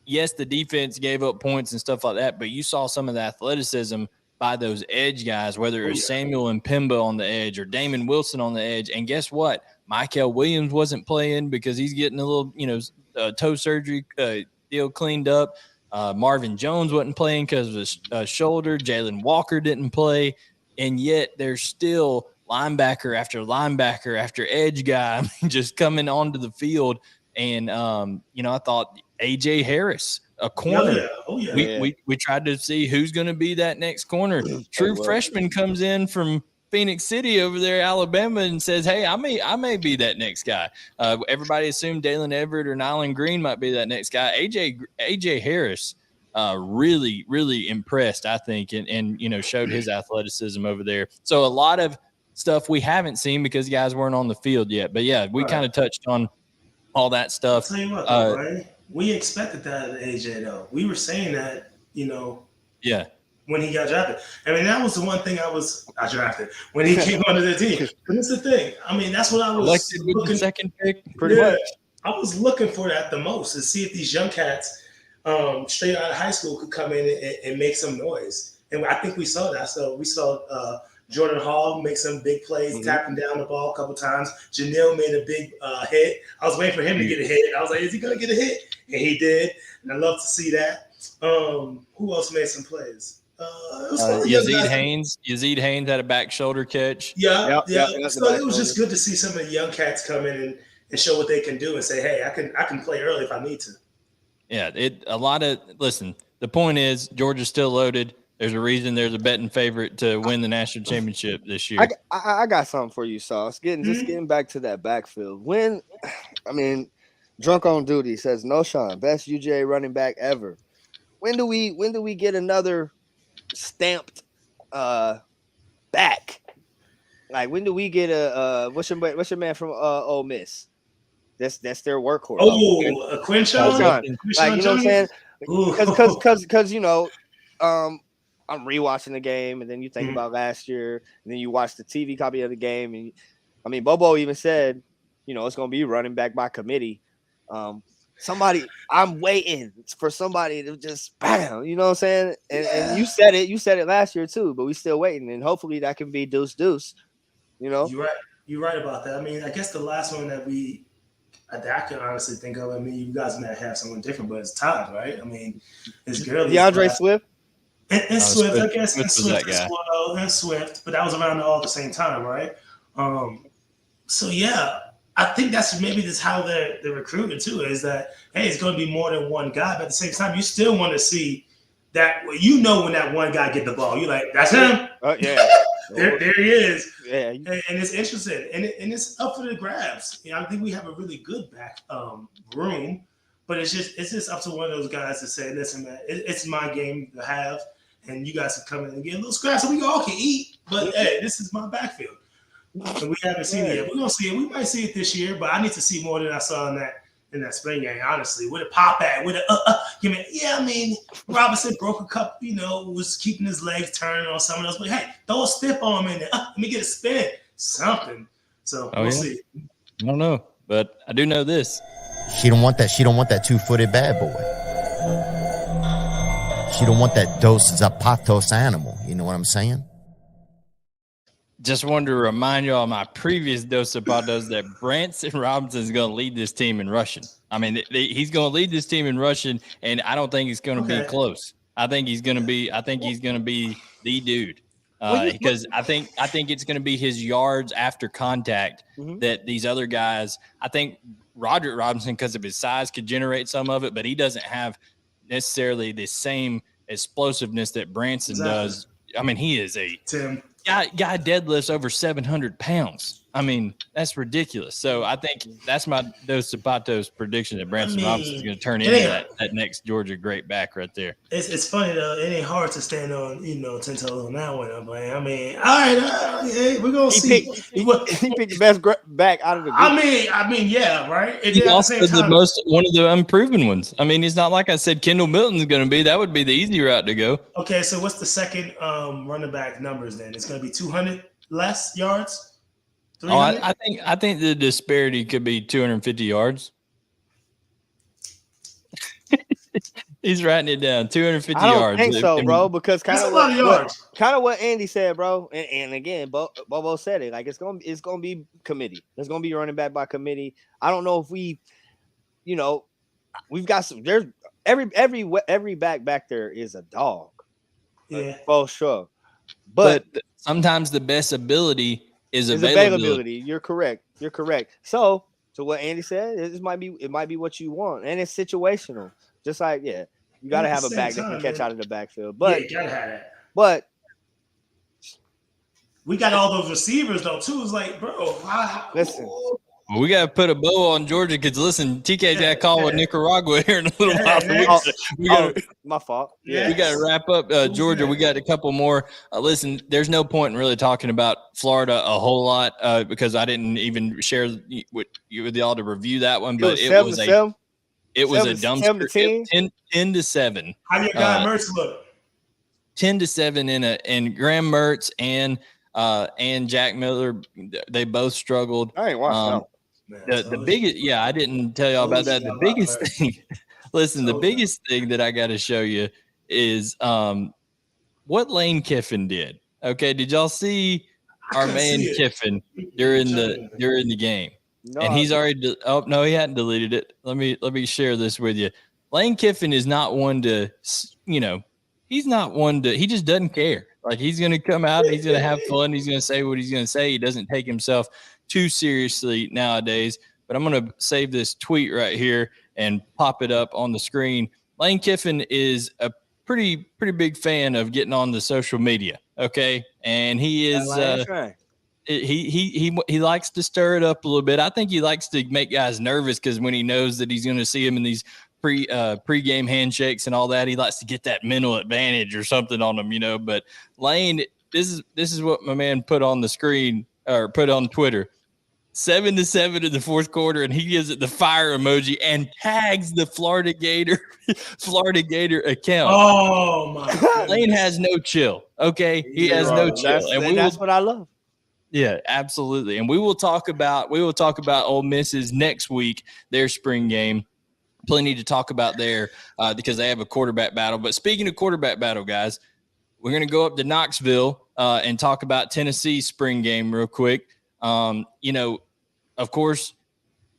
yes, the defense gave up points and stuff like that, but you saw some of the athleticism by those edge guys, whether it was Samuel and Pimba on the edge or Damon Wilson on the edge. And guess what? Michael Williams wasn't playing because he's getting a little, toe surgery deal cleaned up. Marvin Jones wasn't playing because of his shoulder. Jalen Walker didn't play. And yet there's still linebacker after edge guy just coming onto the field. And, I thought A.J. Harris, a corner. We tried to see who's going to be that next corner. True freshman comes in from Phoenix City over there, Alabama, and says, hey, I may be that next guy. Everybody assumed Dalen Everett or Nyland Green might be that next guy. AJ Harris really, really impressed, I think, and showed his athleticism over there. So a lot of stuff we haven't seen because guys weren't on the field yet. But, yeah, we kind of touched on all that stuff. I'll tell you what, though, right? We expected that of AJ, though. We were saying that, when he got drafted. I mean, that was the one thing I drafted when he came onto the team. But it's the thing. I mean, that's what I was elected with the second pick, pretty much. I was looking for that the most, to see if these young cats straight out of high school could come in and make some noise. And I think we saw that. So we saw Jordan Hall make some big plays, tapping down the ball a couple times. Janelle made a big hit. I was waiting for him to get a hit. I was like, is he going to get a hit? And he did. And I love to see that. Who else made some plays? Yazid Haynes had a back shoulder catch. Yeah. So it was just good to see some of the young cats come in and show what they can do and say, hey, I can play early if I need to. Yeah, listen, the point is Georgia's still loaded. There's a reason there's a betting favorite to win the national championship this year. I got something for you, Sauce. Getting back to that backfield. Drunk on Duty says Knowshon, best UGA running back ever. When do we get another stamped back? Like, when do we get a what's your man from Ole Miss? That's their workhorse. A Quinshawn? Like, you know what I'm saying? Because I'm rewatching the game, and then you think about last year, and then you watch the TV copy of the game, and Bobo even said, it's going to be running back by committee. I'm waiting for somebody to just bam, you know what I'm saying? And you said it last year too, but we still waiting, and hopefully that can be deuce. You're right about that. I mean, I guess the last one that I can honestly think of. I mean, you guys might have someone different, but it's Todd, right? I mean, it's Gurley. DeAndre Swift. And Swift, I guess, and Swift as well, and Swift, but that was around all at the same time, right? So yeah, I think that's how they're recruiting too. Is that, hey, it's going to be more than one guy, but at the same time, you still want to see that. When that one guy get the ball, you're like, that's him. Yeah. There he is. Yeah, and it's interesting, and it's up for the grabs. I think we have a really good back room, but it's just up to one of those guys to say, listen, man, it's my game to have, and you guys can come in and get a little scratch so we all can eat. But hey, this is my backfield, and we haven't seen it yet. We're gonna see it. We might see it this year, but I need to see more than I saw in that spring game. Honestly, with a pop at, with a Robinson broke a cup. Was keeping his legs turning on someone else. But hey, throw a stiff arm in there. Let me get a spin, something. So we'll see. I don't know, but I do know this. She don't want that 2-footed bad boy. She don't want that Dos Zapatos animal. You know what I'm saying? Just wanted to remind y'all of my previous Dos Zapatos that Branson Robinson is going to lead this team in rushing. I mean, he's going to lead this team in rushing, and I don't think it's going to be close. I think he's going to be the dude. Because I think it's going to be his yards after contact that these other guys. I think Roderick Robinson, because of his size, could generate some of it, but he doesn't have necessarily the same explosiveness that Branson does. I mean, he is a guy deadlifts over 700 pounds. I mean, that's ridiculous. So I think that's my Dos Zapatos prediction that Branson Robinson is going to turn into that next Georgia great back right there. It's funny though. It ain't hard to stand on 10 toes on that one. I mean, all right, we're gonna see. He picked the best back out of the group. I mean, yeah, right. And he's also one of the unproven ones. I mean, it's not like I said Kendall Milton's going to be. That would be the easy route to go. Okay, so what's the second running back numbers then? It's going to be 200 less yards. Oh, I think the disparity could be 250 yards. He's writing it down. 250 yards. I don't think so, bro. Because kind of what Andy said, bro. And again, Bobo said it. Like it's gonna be committee. There's gonna be running back by committee. I don't know if we've got some. There's every back there is a dog. Yeah, for sure. But sometimes the best ability is availability. You're correct. So what Andy said, it might be what you want, and it's situational. Just like you got to have a back that can catch out of the backfield. But you gotta have that. But we got all those receivers though too. It's like, bro, listen. Well, we got to put a bow on Georgia because listen, TK got called with Nicaragua here in a little while. My fault. Yeah, we got to wrap up Georgia. We got a couple more. Listen, there's no point in really talking about Florida a whole lot because I didn't even share with y'all to review that one. But it was a dumpster. 10-7. How your guy Mertz look? 10-7 and Graham Mertz and Jack Miller, they both struggled. I ain't watched the biggest, I didn't tell y'all about that. The biggest thing, the biggest thing that I got to show you is what Lane Kiffin did. Okay, did y'all see our man Kiffin during the game? No, and he's already. He hadn't deleted it. Let me share this with you. Lane Kiffin is not one to, he's not one to. He just doesn't care. Like he's going to come out, he's going to have fun, he's going to say what he's going to say. He doesn't take himself too seriously nowadays. But I'm going to save this tweet right here and pop it up on the screen. Lane Kiffin is a pretty big fan of getting on the social media. Okay, and he is he likes to stir it up a little bit. I think he likes to make guys nervous because when he knows that he's going to see him in these pre-game handshakes and all that, he likes to get that mental advantage or something on them, But Lane, this is what my man put on the screen or put on Twitter. 7-7 in the fourth quarter, and he gives it the fire emoji and tags the Florida Gator account. Oh my God. Lane has no chill. Okay, he has no chill, that's what I love. Yeah, absolutely. And we will talk about Ole Miss's next week, their spring game. Plenty to talk about there because they have a quarterback battle. But speaking of quarterback battle, guys, we're going to go up to Knoxville and talk about Tennessee's spring game real quick. Of course,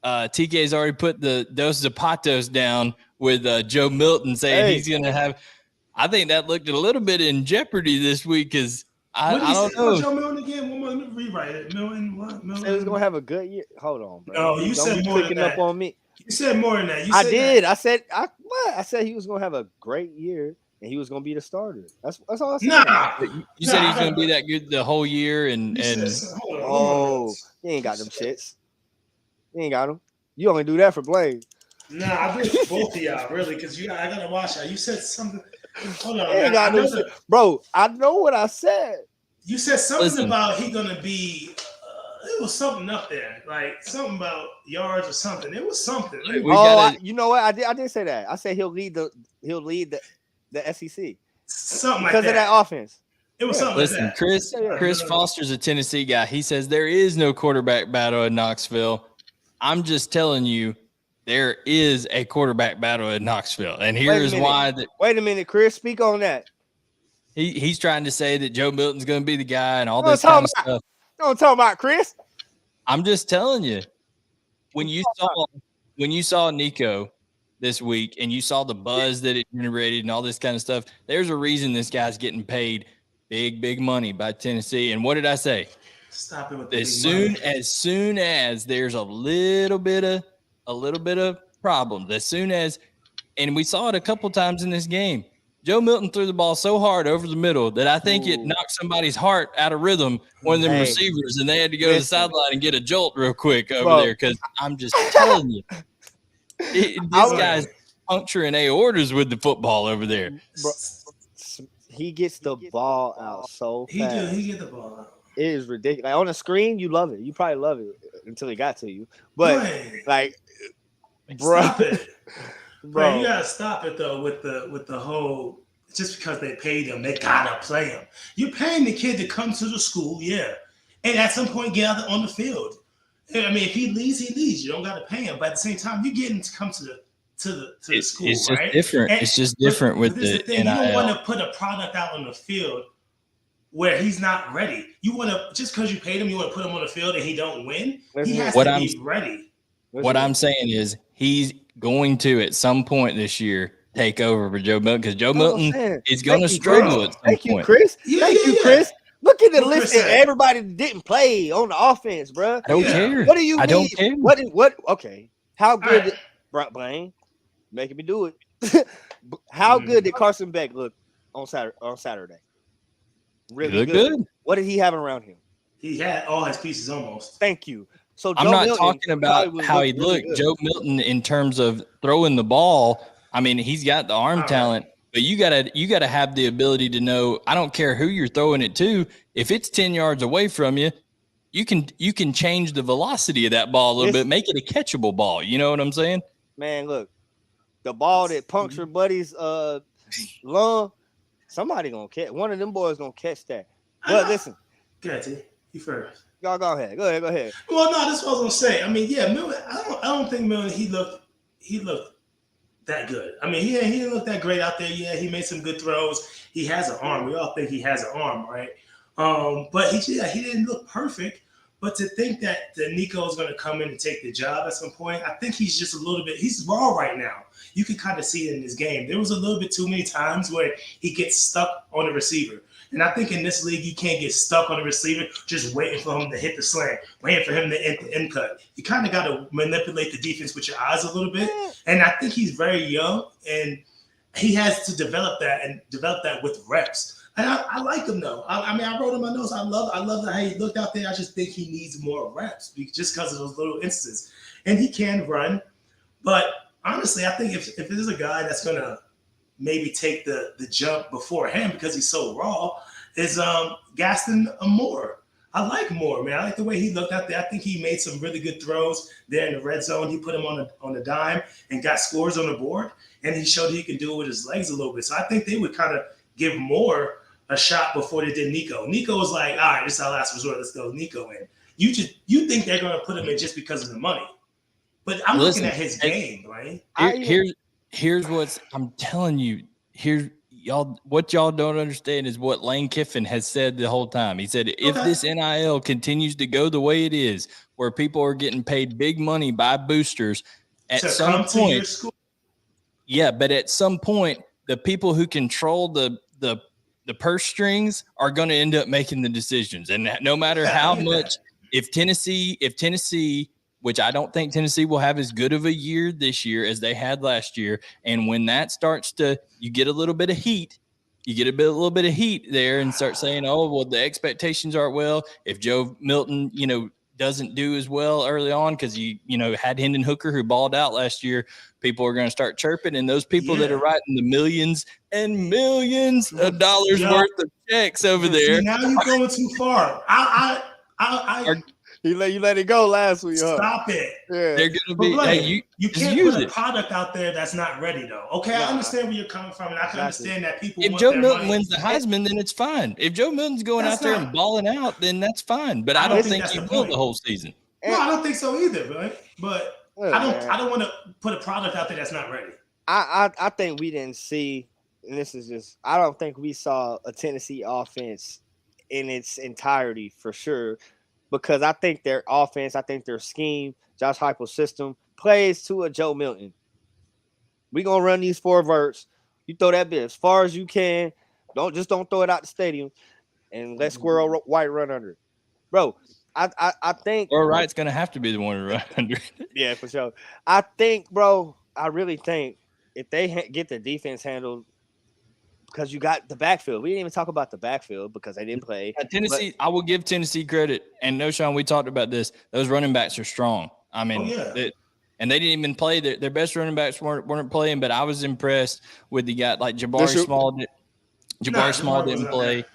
TK's already put the Dos Zapatos down with Joe Milton saying he's going to have – I think that looked a little bit in jeopardy this week because I don't know. Joe Milton again? Let me rewrite it. Milton, what? Milton. He was going to have a good year. Hold on, bro. No, you said more than that. Up on me. You said more than that. I did. That. I said he was going to have a great year and he was going to be the starter. That's all I said. You said he's going to be that good the whole year he ain't got them shits. He ain't got them. You only do that for Blaine. Nah, I think both of y'all really because I got to watch that. You said something. Hold on, ain't got no shit. Bro, I know what I said. You said something about he going to be. It was something up there, like something about yards or something. It was something. You know what? I did say that. I said he'll lead the SEC. Something like that. Because of that offense. It was something like that. Chris Foster's a Tennessee guy. He says there is no quarterback battle in Knoxville. I'm just telling you, there is a quarterback battle in Knoxville. And here's why. Wait a minute, Chris. Speak on that. He's trying to say that Joe Milton's going to be the guy and all this kind of stuff. Don't talk about Chris. I'm just telling you, when you saw Nico this week and you saw the buzz that it generated and all this kind of stuff, there's a reason this guy's getting paid big money by Tennessee. And what did I say? Stop it with as soon as there's a little bit of problems, as soon as, and we saw it a couple times in this game, Joe Milton threw the ball so hard over the middle that I think it knocked somebody's heart out of rhythm, one of them receivers, and they had to go to the sideline and get a jolt real quick over there because I'm just telling you, this guy's puncturing aortas with the football over there. Bro, he gets the ball out so fast. He get the ball out. It is ridiculous. Like, on the screen, you love it. You probably love it until he got to you. But stop it, bro. You gotta stop it though with the whole. Just because they paid him, they gotta play him. You're paying the kid to come to the school, and at some point get out on the field. I mean, if he leaves, he leaves. You don't gotta pay him, but at the same time, you get him to come to the school. It's right? Just different. It's just different with the thing. NIL. You don't want to put a product out on the field where he's not ready. You want to just because you paid him, you want to put him on the field and he don't win. He has to be ready. What I'm saying is he's going to at some point this year take over for Joe Milton because Joe Milton is going to struggle at some point. Thank you, Chris. Thank you, Chris. Look at the list of everybody that didn't play on the offense, bro. I don't care. What do you mean? I don't care. What? Okay. How good did Blaine making me do it? How good did Carson Beck look on Saturday? Really good. What did he have around him? He had all his pieces almost. Thank you. So I'm not talking about how he looked. Really Joe Milton, in terms of throwing the ball, I mean, he's got the arm talent, but you gotta have the ability to know. I don't care who you're throwing it to. If it's 10 yards away from you, you can change the velocity of that ball a little bit, make it a catchable ball. You know what I'm saying? Man, look, the ball that punctured Buddy's lung, somebody gonna catch. One of them boys gonna catch that. But listen, Catty, you first. Y'all go ahead. Go ahead. Well, no, that's what I was gonna say. I mean, Milton. I don't think Milton. He looked that good. I mean, he didn't look that great out there. Yeah, he made some good throws. He has an arm. We all think he has an arm, right? But he didn't look perfect. But to think that Nico is going to come in and take the job at some point, I think he's just a little bit – he's raw right now. You can kind of see it in this game. There was a little bit too many times where he gets stuck on the receiver. And I think in this league, you can't get stuck on the receiver just waiting for him to hit the slant, waiting for him to hit the end cut. You kind of got to manipulate the defense with your eyes a little bit. And I think he's very young, and he has to develop that with reps. And I like him though. I mean, I wrote in my notes. I love how he looked out there. I just think he needs more reps just because of those little instances. And he can run, but honestly, I think if there's a guy that's gonna maybe take the jump before him because he's so raw, is Gaston Moore. I like Moore, man. I like the way he looked out there. I think he made some really good throws there in the red zone. He put him on the dime and got scores on the board, and he showed he could do it with his legs a little bit. So I think they would kind of give Moore a shot before they did Nico. Nico was like, all right, this is our last resort. Let's go Nico in. You think they're going to put him in just because of the money. But I'm looking at his game, right? Here's what's I'm telling you. What y'all don't understand is what Lane Kiffin has said the whole time. He said, if this NIL continues to go the way it is, where people are getting paid big money by boosters, at some point, but at some point, the people who control the purse strings are going to end up making the decisions. And no matter how much, if Tennessee, which I don't think Tennessee will have as good of a year this year as they had last year. And when that starts you get a little bit of heat, little bit of heat there and start saying, oh, well, the expectations aren't well. If Joe Milton, doesn't do as well early on because he, had Hendon Hooker who balled out last year, people are going to start chirping. And those people that are writing the millions and millions of dollars worth of checks over there. Now you're going too far. You let it go last week. Stop it. Yeah. They're going to be. You can't put a product out there that's not ready, though. Okay, I understand where you're coming from, and I can understand that people. If Joe Milton wins the Heisman, then it's fine. If Joe Milton's going out there and balling out, then that's fine. But I don't think he will the whole season. No, I don't think so either, right? But I don't want to put a product out there that's not ready. I think we didn't see, and this is just, I don't think we saw a Tennessee offense in its entirety for sure. Because I think their offense, I think their scheme, Josh Heupel's system plays to a Joe Milton. We're going to run these 4 verts. You throw that bit as far as you can. Don't throw it out the stadium and let Squirrel White run under it. Bro, I think. Squirrel White's going to have to be the one to run under it. Yeah, for sure. I think, bro, I really think if they get the defense handled because you got the backfield. We didn't even talk about the backfield because they didn't play. Tennessee, I will give Tennessee credit. And Knowshon, we talked about this. Those running backs are strong. I mean, and they didn't even play. Their best running backs weren't playing, but I was impressed with the guy like Jabari Small. Jabari Small didn't play.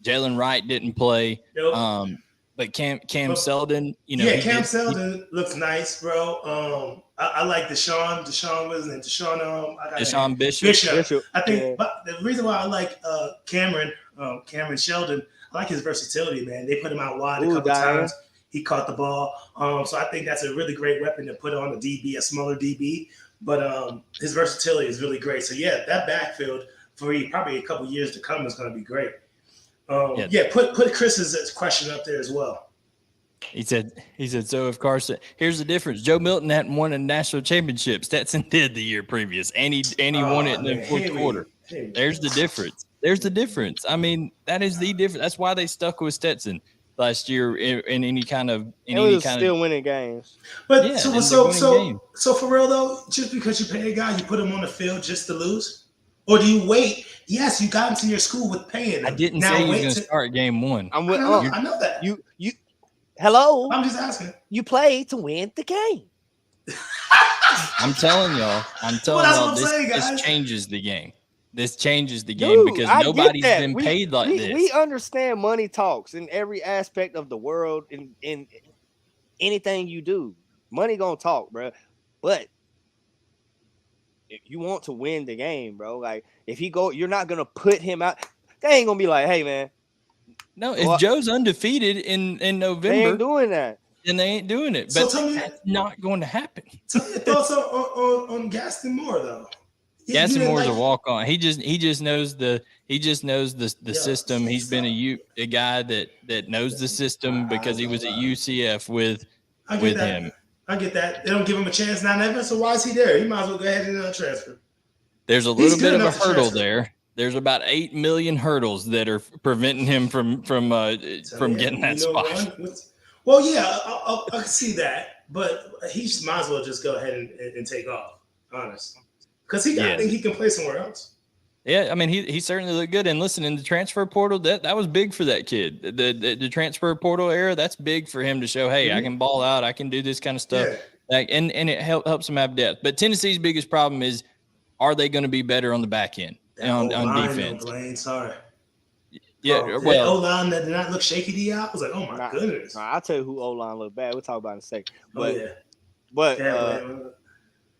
Jalen Wright didn't play. Nope. But Cam Seldon, Cam Seldon looks nice, bro. I like Deshaun wasn't it? Deshaun Bishop. I think the reason why I like Cameron Sheldon, I like his versatility, man. They put him out wide a couple times. He caught the ball. So I think that's a really great weapon to put on a DB, a smaller DB. But his versatility is really great. So yeah, that backfield for probably a couple years to come is going to be great. Put Chris's question up there as well. He said, so if Carson, here's the difference. Joe Milton hadn't won a national championship. Stetson did the year previous, and he won it in the fourth quarter. There's the difference. I mean, that is the difference. That's why they stuck with Stetson last year in any kind of still winning games. But so for real though, just because you pay a guy, you put him on the field just to lose? Or do you wait? Yes, you got into your school with paying them. I didn't say you were going to start game one. I know that. Hello. I'm just asking. You play to win the game. I'm telling y'all. This changes the game. This changes the game because nobody's been paid like this. We understand money talks in every aspect of the world in anything you do. Money gonna talk, bro. But if you want to win the game, bro, like if you're not gonna put him out. They ain't gonna be like, hey, man. No, if Joe's undefeated in November, they ain't doing that. Then they ain't doing it. But that's not going to happen. Tell me your thoughts on Gaston Moore, though. Gaston Moore's a walk on. He just knows the system. He's been a guy that knows the system because he was at UCF with him. I get that. They don't give him a chance now, never. So why is he there? He might as well go ahead and transfer. There's a little bit of a hurdle there. There's about 8 million hurdles that are preventing him from getting that spot. Well, yeah, I can see that, but he might as well just go ahead and take off, honest, because I think he can play somewhere else. Yeah, I mean, he certainly looked good. And listen, in the transfer portal, that was big for that kid. The transfer portal era, that's big for him to show, hey, I can ball out, I can do this kind of stuff. Yeah. And it helps him have depth. But Tennessee's biggest problem is, are they going to be better on the back end on defense? Blaine, sorry. Yeah, well, O-line that did not look shaky to you. I was like, oh my goodness. I'll tell you who O-line looked bad. We'll talk about it in a second.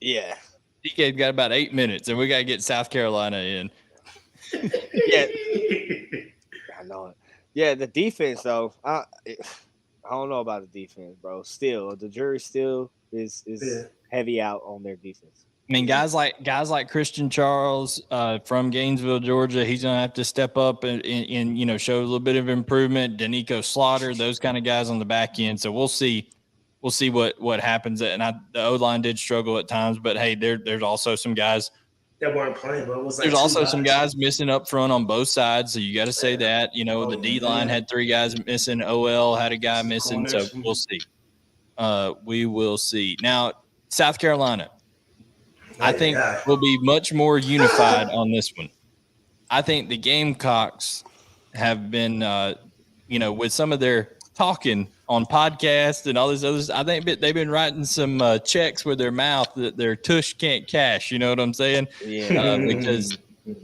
Yeah. DK got about 8 minutes, and we got to get South Carolina in. Yeah, I know it. Yeah, the defense though. I don't know about the defense, bro. Still, the jury still is heavy out on their defense. I mean, guys like Christian Charles from Gainesville, Georgia, he's gonna have to step up and show a little bit of improvement. Danico Slaughter, those kind of guys on the back end. So we'll see what happens. And the O-line did struggle at times, but hey, there's also some guys that weren't playing. But it was like there's also some guys missing up front on both sides. So you got to say that. The D line had 3 guys missing. OL had a guy missing. So we'll see. We will see. Now, South Carolina. I think we'll be much more unified on this one. I think the Gamecocks have been, with some of their talking on podcasts and all this others, I think they've been writing some checks with their mouth that their tush can't cash. You know what I'm saying? Yeah. Because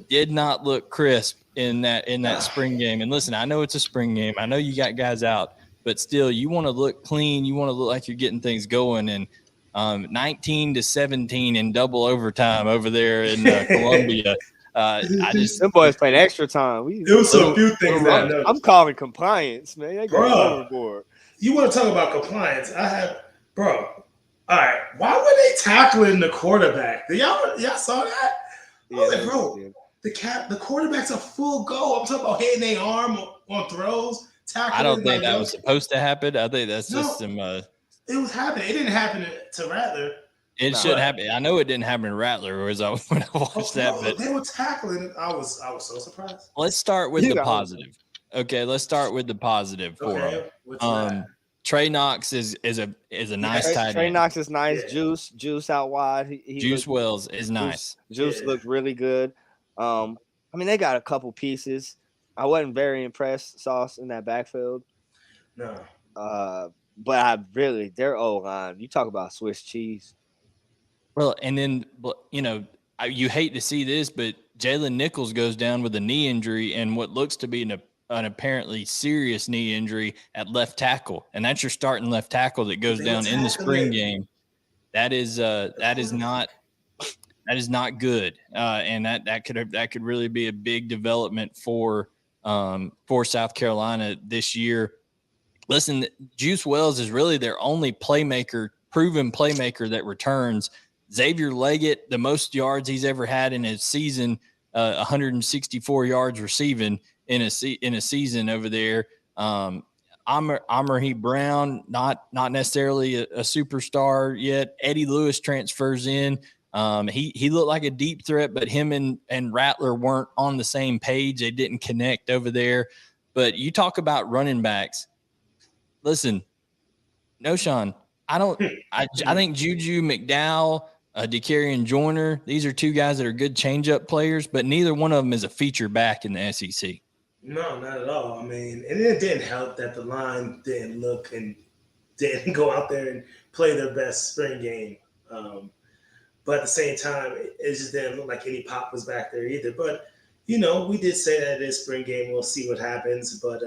did not look crisp in that spring game. And listen, I know it's a spring game. I know you got guys out, but still, you want to look clean. You want to look like you're getting things going. And 19-17 in double overtime over there in Columbia. Them boys played extra time. There was a few things that I noticed. I'm calling compliance, man. They go overboard. You want to talk about compliance? All right. Why were they tackling the quarterback? Y'all saw that? I was like, bro, the quarterback's a full go. I'm talking about hitting their arm on throws. Tackling. I don't think that was supposed to happen. I think that's just some. It was happening. It didn't happen to Rattler. It should happen. I know it didn't happen to Rattler when I watched that. But they were tackling. I was so surprised. Let's start with the positive. Okay, let's start with the positive for him. Trey Knox is a nice tight end. Trey Knox is nice. Yeah. Juice out wide. Juice Wells is nice. Juice looked really good. I mean, they got a couple pieces. I wasn't very impressed, Sauce, in that backfield. No. But their O-line, you talk about Swiss cheese. Well, and then, you know, you hate to see this, but Jalen Nichols goes down with a knee injury and what looks to be an apparently serious knee injury at left tackle. And that's your starting left tackle that goes down in the spring game. That is not good. And that could really be a big development for South Carolina this year. Listen, Juice Wells is really their only proven playmaker that returns. Xavier Leggett, the most yards he's ever had in his season, 164 yards receiving in a season over there. Amari Brown, not necessarily a superstar yet. Eddie Lewis transfers in. He looked like a deep threat, but him and Rattler weren't on the same page. They didn't connect over there. But you talk about running backs. Listen, Knowshon, I think Juju McDowell, DeCarrion Joyner, these are two guys that are good change-up players, but neither one of them is a feature back in the SEC. No, not at all. I mean, and it didn't help that the line didn't look and didn't go out there and play their best spring game. But at the same time, it just didn't look like any pop was back there either. But, you know, we did say that this spring game, we'll see what happens. But,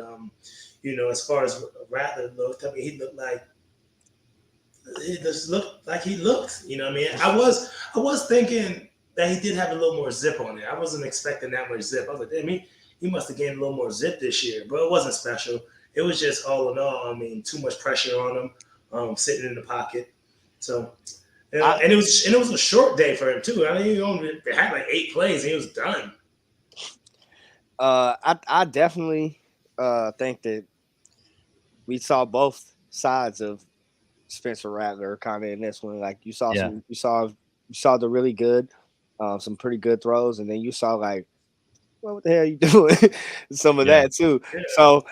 you know, as far as Rattler looked, I mean, he just looked like he looked. You know what I mean? I was thinking that he did have a little more zip on it. I wasn't expecting that much zip. I was like, damn, he must have gained a little more zip this year. But it wasn't special. It was just all in all, I mean, too much pressure on him, sitting in the pocket. So, and it was a short day for him too. I mean, he only had like 8 plays and he was done. I definitely think that we saw both sides of Spencer Rattler kind of in this one. Like you saw the really good, some pretty good throws, and then you saw like, well, what the hell are you doing? Some of that too. Yeah. So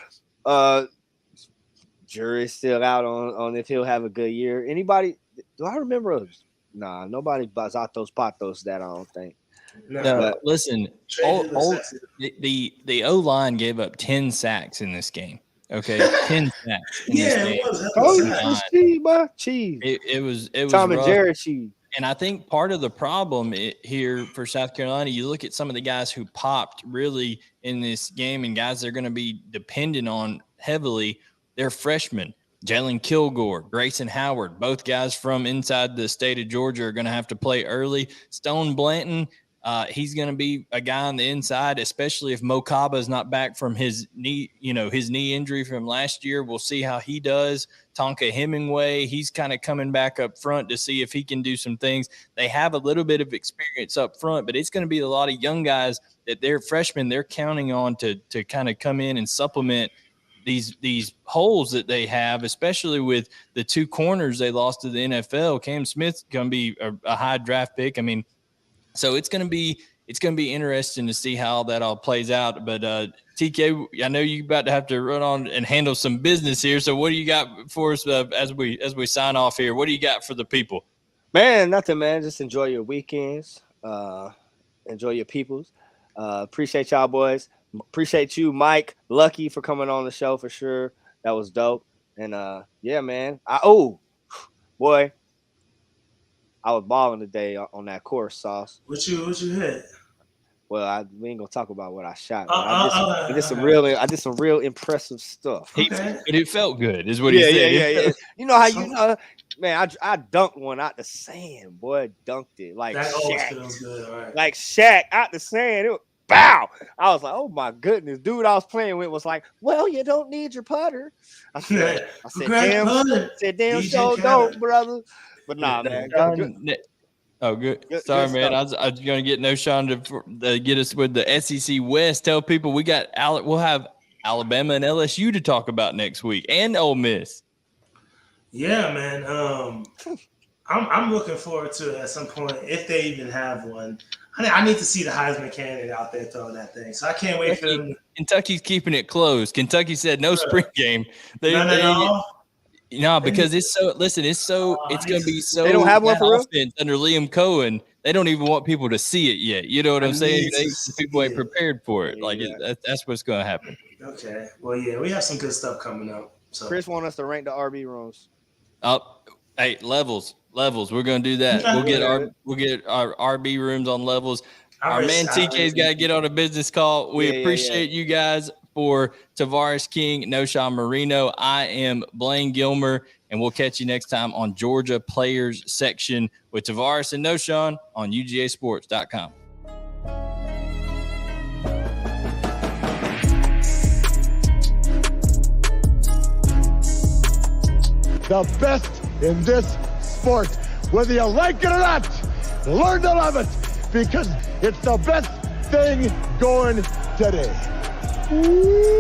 jury's still out on if he'll have a good year. Anybody? Do I remember? Nah, nobody buys out those patos that I don't think. No, but listen, the O-line gave up 10 sacks in this game. Okay, 10 sacks. It was. It was Tom and rough. Jerry cheese. And I think part of the problem here for South Carolina, you look at some of the guys who popped really in this game and guys they're going to be dependent on heavily. They're freshmen. Jalen Kilgore, Grayson Howard, both guys from inside the state of Georgia are going to have to play early. Stone Blanton, he's going to be a guy on the inside, especially if Mo Kaba is not back from his knee injury from last year. We'll see how he does. Tonka Hemingway, he's kind of coming back up front to see if he can do some things. They have a little bit of experience up front, but it's going to be a lot of young guys that they're freshmen. They're counting on to kind of come in and supplement these holes that they have, especially with the 2 corners they lost to the NFL. Cam Smith's going to be a high draft pick. I mean, so it's going to be interesting to see how that all plays out. But TK, I know you're about to have to run on and handle some business here. So what do you got for us as we sign off here? What do you got for the people? Man, nothing, man. Just enjoy your weekends. Enjoy your peoples. Appreciate y'all, boys. Appreciate you, Mike Luckie, for coming on the show for sure. That was dope. And yeah, man. Boy, I was balling today on that course, Sauce. What you hit? Well, we ain't gonna talk about what I shot. I did some real impressive stuff. But it felt good, is what he said. Yeah. You know how man, I dunked one out the sand, boy. Dunked it like that. Shaq. Always feels good, all right. Like Shaq out the sand. It was bow. I was like, oh my goodness. Dude I was playing with was like, well, you don't need your putter. I said, damn, so don't, brother. But nah, man. Oh, good. Sorry, man. I was going to get Knowshon to get us with the SEC West. Tell people we'll have Alabama and LSU to talk about next week, and Ole Miss. Yeah, man. I'm looking forward to it at some point if they even have one. I need to see the Heisman candidate out there throwing that thing. So I can't wait for them. Kentucky's keeping it closed. Kentucky said no spring game. No, because it's going to be so. They don't have one for real? Under Liam Cohen. They don't even want people to see it yet. You know what I'm saying? People ain't prepared for it. That's what's going to happen. Okay. Well, yeah, we have some good stuff coming up. So Chris wants us to rank the RB rooms. Hey, levels. We're going to do that. We'll get our RB rooms on levels. Our man TK's got to get on a business call. We appreciate you guys. For Tavarres King, Knowshon Moreno, I am Blaine Gilmer, and we'll catch you next time on Georgia Players Section with Tavarres and Knowshon on UGASports.com. The best in this sport, whether you like it or not, learn to love it because it's the best thing going today. Woo!